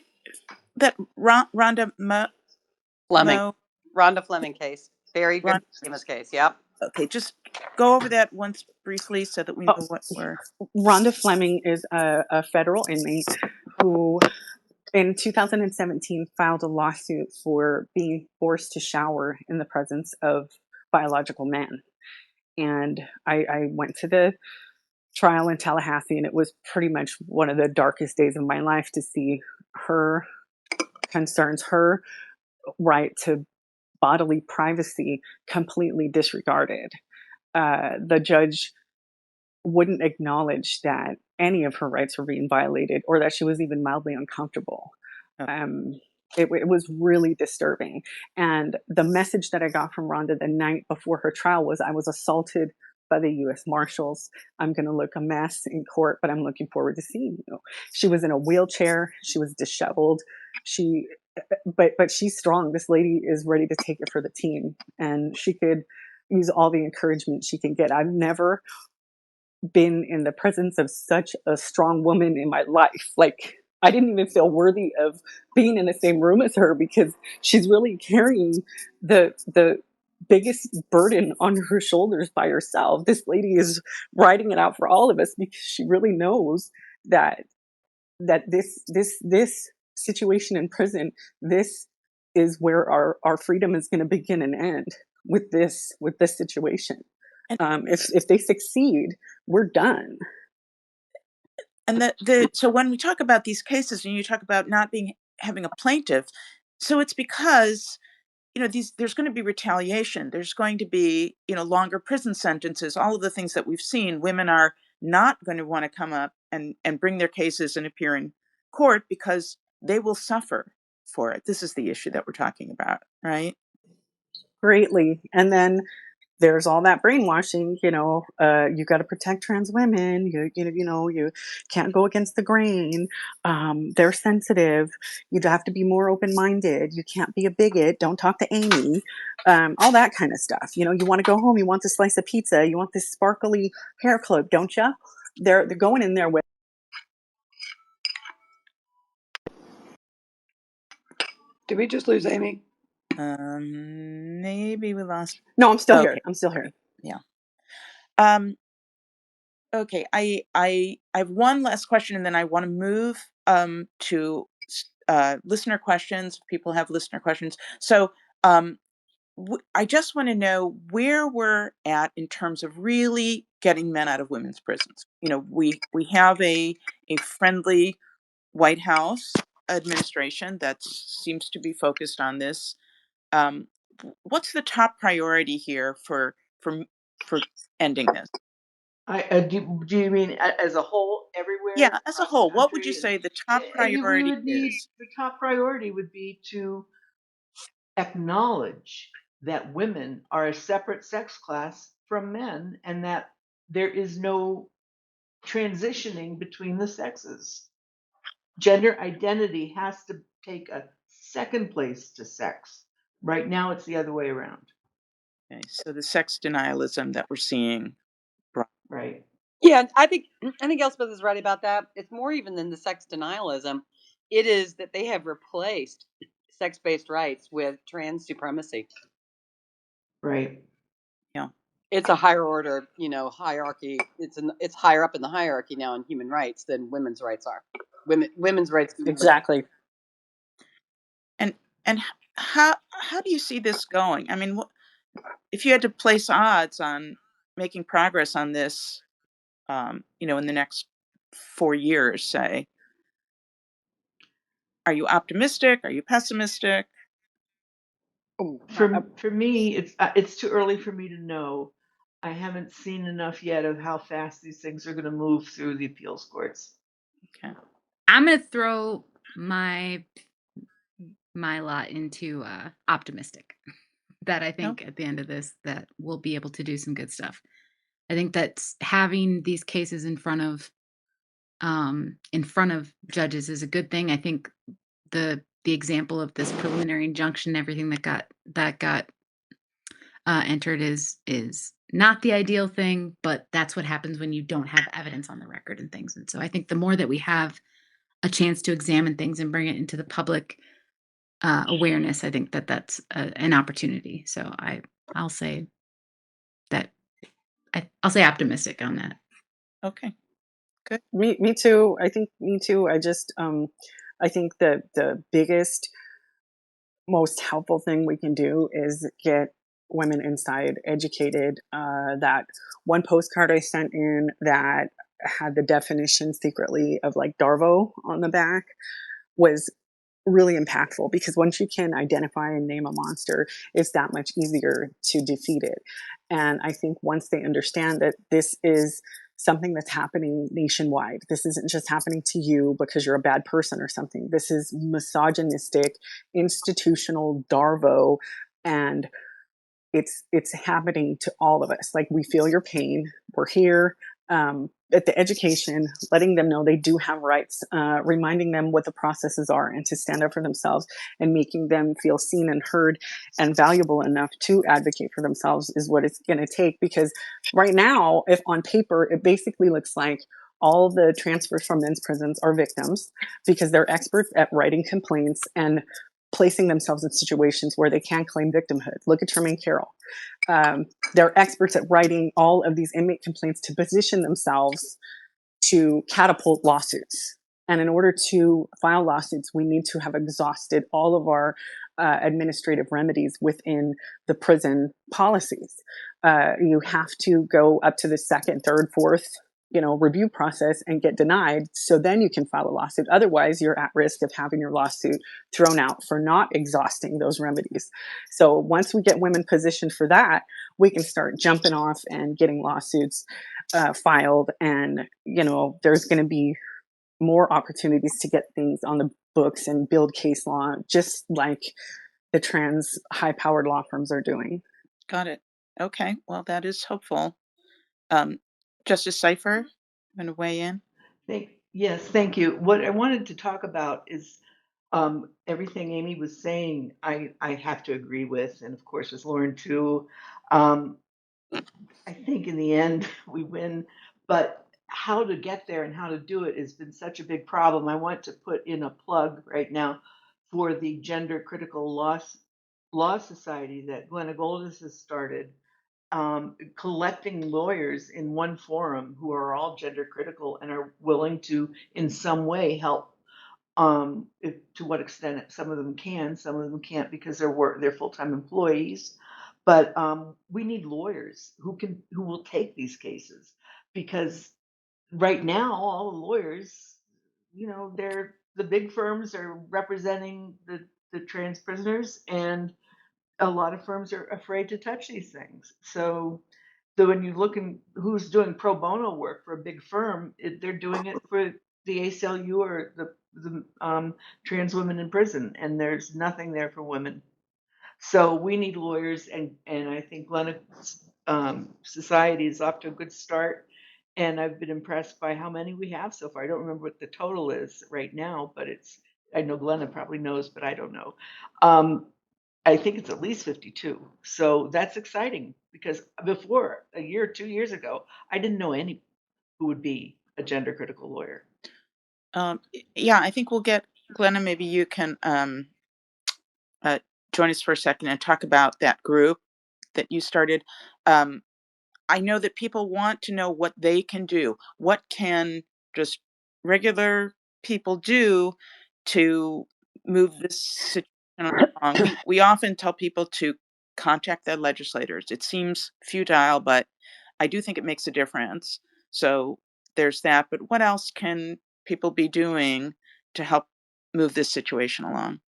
that Rhonda Fleming, Mo? Rhonda Fleming case, very good, famous case. Yep. Okay, just go over that once briefly so that we know what we're. Rhonda Fleming is a federal inmate who, in 2017, filed a lawsuit for being forced to shower in the presence of biological men. And I went to the trial in Tallahassee, and it was pretty much one of the darkest days of my life to see her concerns, her right to bodily privacy, completely disregarded. The judge wouldn't acknowledge that any of her rights were being violated or that she was even mildly uncomfortable. It was really disturbing. And the message that I got from Rhonda the night before her trial was, I was assaulted by the U.S. Marshals. I'm going to look a mess in court, but I'm looking forward to seeing you. She was in a wheelchair. She was disheveled. But she's strong. This lady is ready to take it for the team, and she could use all the encouragement she can get. I've never been in the presence of such a strong woman in my life. Like, I didn't even feel worthy of being in the same room as her, because she's really carrying the biggest burden on her shoulders by herself. This lady is writing it out for all of us because she really knows that this situation in prison, this is where our freedom is going to begin and end, with this situation. If they succeed, we're done. And so when we talk about these cases, and you talk about not having a plaintiff, so it's because there's going to be retaliation. There's going to be longer prison sentences. All of the things that we've seen, women are not going to want to come up and bring their cases and appear in court because they will suffer for it. This is the issue that we're talking about, right? Greatly. And then there's all that brainwashing, you got to protect trans women. You can't go against the grain. They're sensitive. You have to be more open-minded. You can't be a bigot. Don't talk to Amie. All that kind of stuff. You want to go home. You want this slice of pizza. You want this sparkly hair clip, don't you? They're going in there with. Did we just lose Amie? Maybe we lost. No, I'm still here. I'm still here. Yeah. Okay. I have one last question, and then I want to move to listener questions. People have listener questions. So I just want to know where we're at in terms of really getting men out of women's prisons. We have a friendly White House administration that seems to be focused on this. What's the top priority here for ending this? Do you mean as a whole, everywhere? Yeah, as a whole, what would you say the top priority is? The top priority would be to acknowledge that women are a separate sex class from men, and that there is no transitioning between the sexes. Gender identity has to take a second place to sex. Right now, it's the other way around. Okay, so the sex denialism that we're seeing. Right. Yeah, I think Elspeth is right about that. It's more even than the sex denialism. It is that they have replaced sex-based rights with trans supremacy. Right. Yeah. It's a higher order, hierarchy. It's higher up in the hierarchy now in human rights than women's rights are. Women's rights. Exactly. And how do you see this going? I mean, if you had to place odds on making progress on this, in the next 4 years, say. Are you optimistic? Are you pessimistic? For me, it's too early for me to know. I haven't seen enough yet of how fast these things are going to move through the appeals courts. Okay. I'm gonna throw my lot into optimistic that I No? think at the end of this that we'll be able to do some good stuff. I think that having these cases in front of judges is a good thing. I think the example of this preliminary injunction, everything that got entered is not the ideal thing, but that's what happens when you don't have evidence on the record and things. And so I think the more that we have a chance to examine things and bring it into the public awareness, I think that that's an opportunity. So I'll say that I'll say optimistic on that. Okay. Good. Me too. I think me too. I think that the biggest, most helpful thing we can do is get women inside educated. That one postcard I sent in that had the definition secretly of like Darvo on the back was really impactful, because once you can identify and name a monster, it's that much easier to defeat it. And I think once they understand that this is something that's happening nationwide, this isn't just happening to you because you're a bad person or something. This is misogynistic, institutional Darvo, and it's happening to all of us. Like, we feel your pain. We're here. At the education, letting them know they do have rights, reminding them what the processes are and to stand up for themselves, and making them feel seen and heard and valuable enough to advocate for themselves is what it's going to take. Because right now, if on paper, it basically looks like all the transfers from men's prisons are victims because they're experts at writing complaints and placing themselves in situations where they can claim victimhood. Look at Tremaine Carroll. They're experts at writing all of these inmate complaints to position themselves to catapult lawsuits. And in order to file lawsuits, we need to have exhausted all of our administrative remedies within the prison policies. You have to go up to the second, third, fourth, review process and get denied. So then you can file a lawsuit. Otherwise, you're at risk of having your lawsuit thrown out for not exhausting those remedies. So once we get women positioned for that, we can start jumping off and getting lawsuits filed. And, there's going to be more opportunities to get things on the books and build case law, just like the trans high-powered law firms are doing. Got it. Okay. Well, that is hopeful. Justice Cypher, I'm going to weigh in. Yes, thank you. What I wanted to talk about is everything Amie was saying, I have to agree with, and of course with Lauren too. I think in the end we win, but how to get there and how to do it has been such a big problem. I want to put in a plug right now for the Gender Critical Law Society that Glenna Goldis has started, collecting lawyers in one forum who are all gender critical and are willing to, in some way, help. To what extent some of them can, some of them can't because they're full-time employees. But we need lawyers who will take these cases, because right now all the lawyers, they're the big firms are representing the trans prisoners, and a lot of firms are afraid to touch these things. So when you look in who's doing pro bono work for a big firm, they're doing it for the ACLU or the trans women in prison, and there's nothing there for women. So we need lawyers, and I think Glenna's society is off to a good start. And I've been impressed by how many we have so far. I don't remember what the total is right now, but I know Glenna probably knows, but I don't know. I think it's at least 52. So that's exciting, because before, a year or 2 years ago, I didn't know any who would be a gender critical lawyer. Yeah, I think we'll get Glenna. Maybe you can join us for a second and talk about that group that you started. I know that people want to know what they can do. What can just regular people do to move this situation along? We often tell people to contact their legislators. It seems futile, but I do think it makes a difference. So there's that. But what else can people be doing to help move this situation along.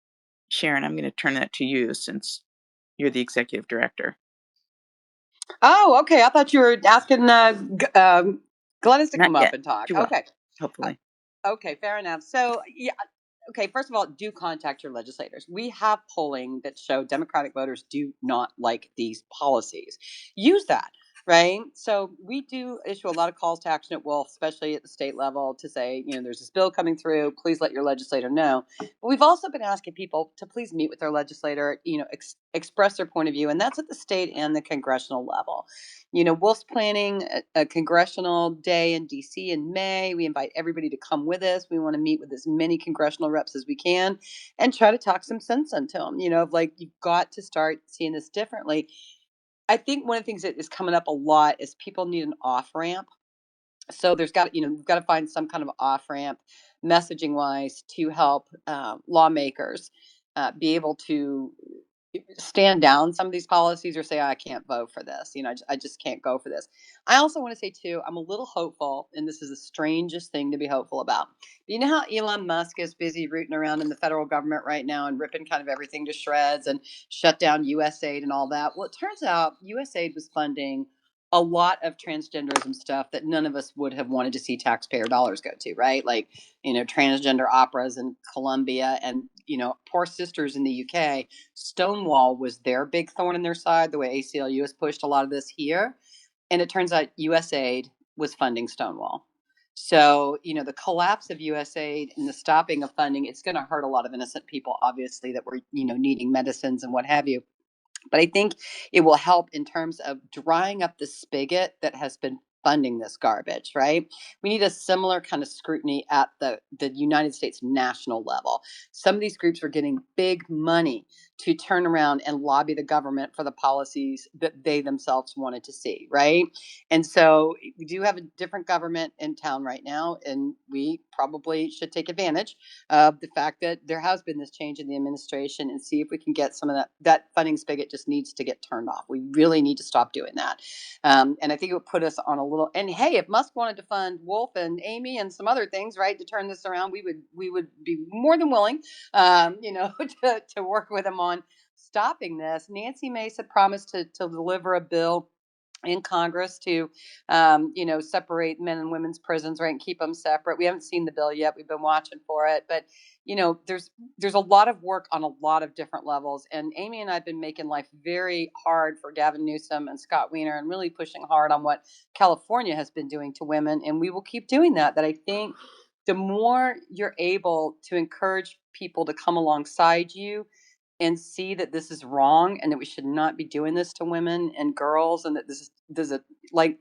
Sharon, I'm going to turn that to you since you're the executive director. Oh, okay. I thought you were asking Glennis to Not come yet. up and talk. She will, Okay. hopefully. Okay, fair enough. So, yeah, okay, first of all, do contact your legislators. We have polling that show Democratic voters do not like these policies. Use that, right? So, we do issue a lot of calls to action at Wolf, especially at the state level, to say, there's this bill coming through. Please let your legislator know. But we've also been asking people to please meet with their legislator, express their point of view, and that's at the state and the congressional level. Wolf's planning a congressional day in DC in May. We invite everybody to come with us. We want to meet with as many congressional reps as we can and try to talk some sense into them, of like, you've got to start seeing this differently. I think one of the things that is coming up a lot is people need an off ramp. So we've got to find some kind of off ramp messaging wise to help lawmakers be able to stand down some of these policies or say, I can't vote for this. I just can't go for this. I also want to say too, I'm a little hopeful, and this is the strangest thing to be hopeful about. You know how Elon Musk is busy rooting around in the federal government right now and ripping kind of everything to shreds and shut down USAID and all that? Well, it turns out USAID was funding a lot of transgenderism stuff that none of us would have wanted to see taxpayer dollars go to, right? Like, transgender operas in Colombia and, poor sisters in the UK. Stonewall was their big thorn in their side, the way ACLU has pushed a lot of this here. And it turns out USAID was funding Stonewall. So, the collapse of USAID and the stopping of funding, it's going to hurt a lot of innocent people, obviously, that were, needing medicines and what have you. But I think it will help in terms of drying up the spigot that has been funding this garbage, right? We need a similar kind of scrutiny at the United States national level. Some of these groups were getting big money to turn around and lobby the government for the policies that they themselves wanted to see, right? And so we do have a different government in town right now, and we probably should take advantage of the fact that there has been this change in the administration and see if we can get some of that funding spigot just needs to get turned off. We really need to stop doing that. And I think it would put us on a little, and hey, if Musk wanted to fund Wolf and Amie and some other things, right, to turn this around, we would be more than willing, to work with him on stopping this. Nancy Mace had promised to deliver a bill in Congress to, separate men and women's prisons, right, and keep them separate. We haven't seen the bill yet. We've been watching for it, but there's a lot of work on a lot of different levels. And Amie and I have been making life very hard for Gavin Newsom and Scott Wiener, and really pushing hard on what California has been doing to women, and we will keep doing that. That I think the more you're able to encourage people to come alongside you and see that this is wrong and that we should not be doing this to women and girls, and that there's a like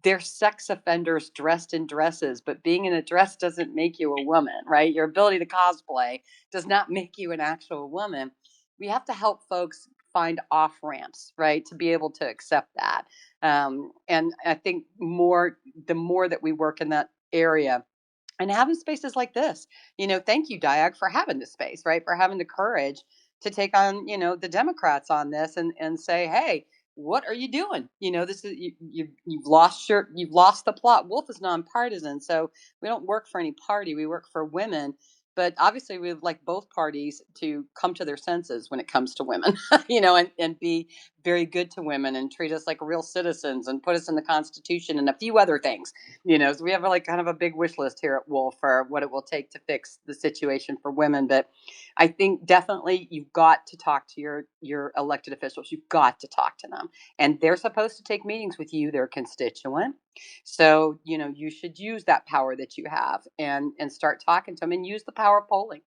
they're sex offenders dressed in dresses, but being in a dress doesn't make you a woman, right? Your ability to cosplay does not make you an actual woman. We have to help folks find off ramps, right, to be able to accept that. And I think the more that we work in that area, and having spaces like this, thank you, Diag, for having this space, right, for having the courage to take on, the Democrats on this and say, hey, what are you doing? This is you've lost the plot. Wolf is nonpartisan, so we don't work for any party. We work for women. But obviously, we would like both parties to come to their senses when it comes to women, and be very good to women and treat us like real citizens and put us in the Constitution and a few other things. So we have like kind of a big wish list here at Wolf for what it will take to fix the situation for women. But I think definitely you've got to talk to your elected officials. You've got to talk to them, and they're supposed to take meetings with you, their constituent. So you should use that power that you have and start talking to them, and use the power of polling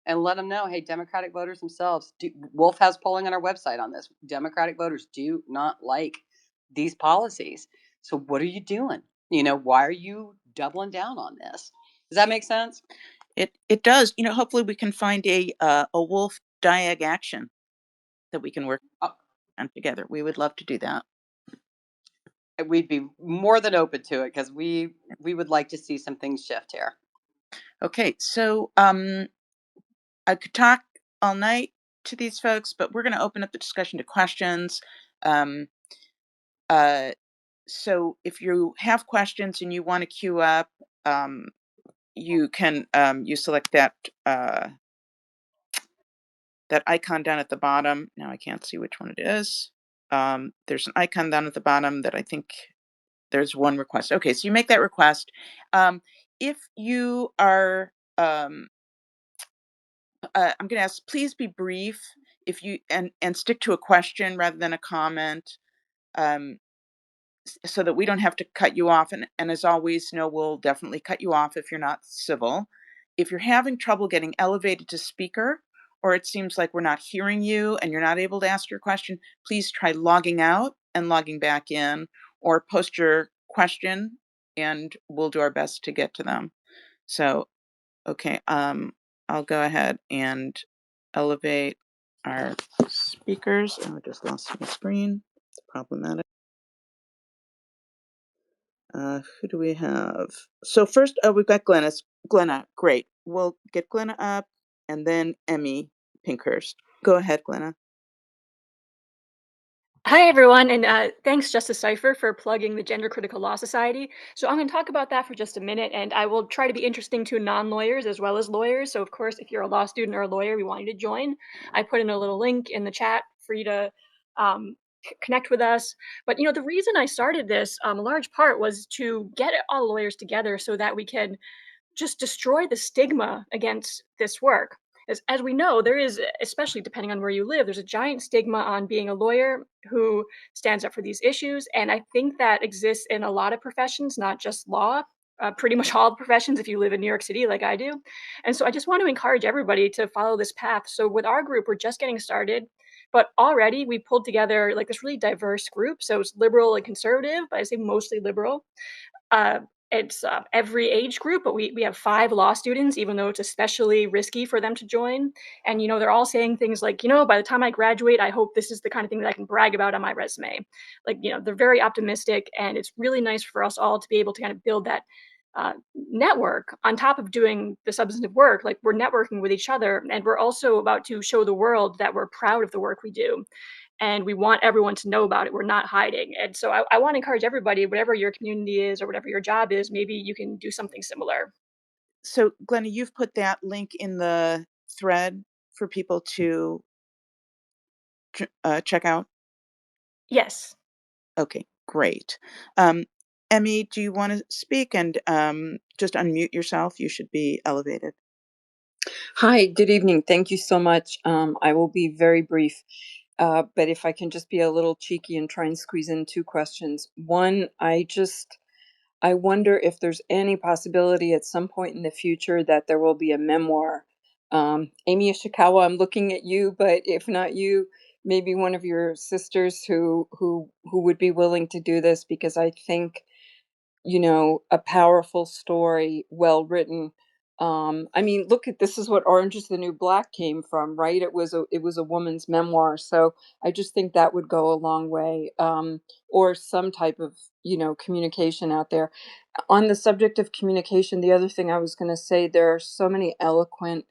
and let them know, hey, Democratic voters themselves Wolf has polling on our website on this. Democratic voters do not like these policies. So what are you doing? Why are you doubling down on this? Does that make sense? It does. Hopefully we can find a Wolf Diag action that we can work on together. We would love to do that. We'd be more than open to it, because we would like to see some things shift here. Okay, so I could talk all night to these folks, but we're going to open up the discussion to questions. So if you have questions and you want to queue up, you can you select that that icon down at the bottom. Now I can't see which one it is. There's an icon down at the bottom that I think there's one request. Okay, so you make that request. If you are, I'm going to ask, please be brief. If you and stick to a question rather than a comment, so that we don't have to cut you off. And as always, no, we'll definitely cut you off if you're not civil. If you're having trouble getting elevated to speaker, or it seems like we're not hearing you and you're not able to ask your question, please try logging out and logging back in, or post your question and we'll do our best to get to them. So, okay, I'll go ahead and elevate our speakers. Oh, I just lost my screen. It's problematic. Who do we have? So first, we've got Glenna, great. We'll get Glenna up, and then Amie Pinkhurst. Go ahead, Glenna. Hi, everyone, and thanks, Justice Cypher, for plugging the Gender Critical Law Society. So I'm going to talk about that for just a minute, and I will try to be interesting to non-lawyers as well as lawyers. So, of course, if you're a law student or a lawyer, we want you to join. I put in a little link in the chat for you to connect with us. But, the reason I started this, a large part, was to get all lawyers together so that we can just destroy the stigma against this work. As we know, there is, especially depending on where you live, there's a giant stigma on being a lawyer who stands up for these issues. And I think that exists in a lot of professions, not just law, pretty much all professions if you live in New York City like I do. And so I just want to encourage everybody to follow this path. So with our group, we're just getting started. But already we pulled together like this really diverse group. So it's liberal and conservative, but I say mostly liberal. It's every age group, but we have 5 law students, even though it's especially risky for them to join. And, they're all saying things like, by the time I graduate, I hope this is the kind of thing that I can brag about on my resume. Like, they're very optimistic, and it's really nice for us all to be able to kind of build that network on top of doing the substantive work. Like, we're networking with each other, and we're also about to show the world that we're proud of the work we do. And we want everyone to know about it. We're not hiding. And so I want to encourage everybody, whatever your community is or whatever your job is, maybe you can do something similar. So, Glenna, you've put that link in the thread for people to check out? Yes. Okay, great. Amie, do you want to speak? And just unmute yourself. You should be elevated. Hi, good evening. Thank you so much. I will be very brief, but if I can just be a little cheeky and try and squeeze in 2 questions. One, I wonder if there's any possibility at some point in the future that there will be a memoir. Amie Ichikawa, I'm looking at you, but if not you, maybe one of your sisters who would be willing to do this, because I think a powerful story, well written. I mean, look at this is what Orange is the New Black came from, right? It was a woman's memoir, so I just think that would go a long way, or some type of communication out there. On the subject of communication, the other thing I was going to say, there are so many eloquent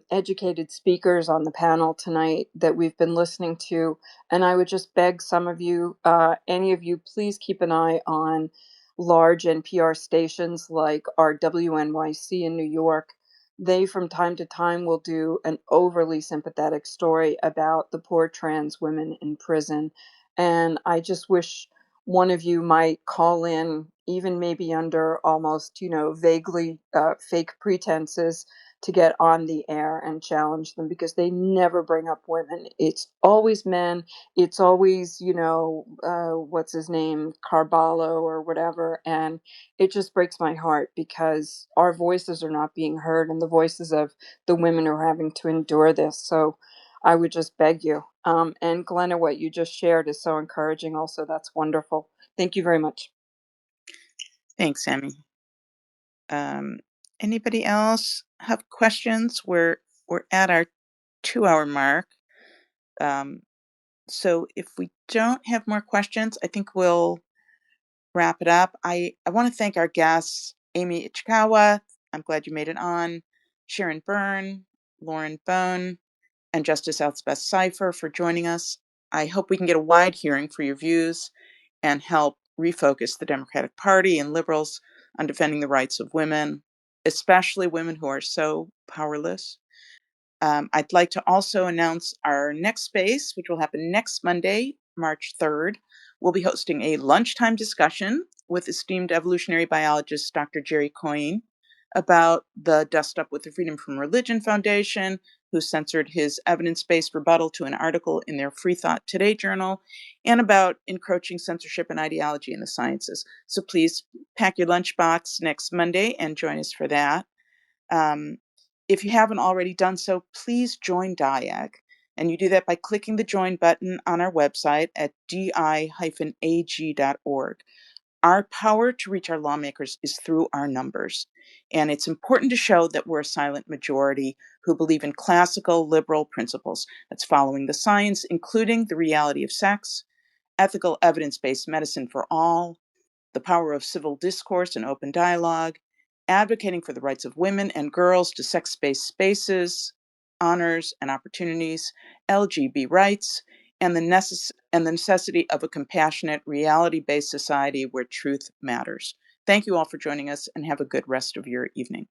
educated speakers on the panel tonight that we've been listening to. And I would just beg some of you, any of you, please keep an eye on large NPR stations like our WNYC in New York. They, from time to time, will do an overly sympathetic story about the poor trans women in prison. And I just wish one of you might call in, even maybe under almost, vaguely fake pretenses, to get on the air and challenge them, because they never bring up women. It's always men. It's always, what's his name, Carballo or whatever. And it just breaks my heart because our voices are not being heard, and the voices of the women who are having to endure this. So I would just beg you. And Glenna, what you just shared is so encouraging also. That's wonderful. Thank you very much. Thanks, Amie. Anybody else have questions? We're at our 2-hour mark. So if we don't have more questions, I think we'll wrap it up. I want to thank our guests, Amie Ichikawa, I'm glad you made it on, Sharon Byrne, Lauren Bone, and Justice Elspeth Cypher for joining us. I hope we can get a wide hearing for your views and help refocus the Democratic Party and liberals on defending the rights of women, especially women who are so powerless. I'd like to also announce our next space, which will happen next Monday, March 3rd. We'll be hosting a lunchtime discussion with esteemed evolutionary biologist Dr. Jerry Coyne about the Dust Up with the Freedom from Religion Foundation, who censored his evidence-based rebuttal to an article in their Free Thought Today journal, and about encroaching censorship and ideology in the sciences. So please pack your lunchbox next Monday and join us for that. If you haven't already done so, please join DIAG. And you do that by clicking the join button on our website at di-ag.org. Our power to reach our lawmakers is through our numbers. And it's important to show that we're a silent majority who believe in classical liberal principles. That's following the science, including the reality of sex, ethical evidence-based medicine for all, the power of civil discourse and open dialogue, advocating for the rights of women and girls to sex-based spaces, honors, and opportunities, LGBT rights, and the necessity of a compassionate, reality-based society where truth matters. Thank you all for joining us, and have a good rest of your evening.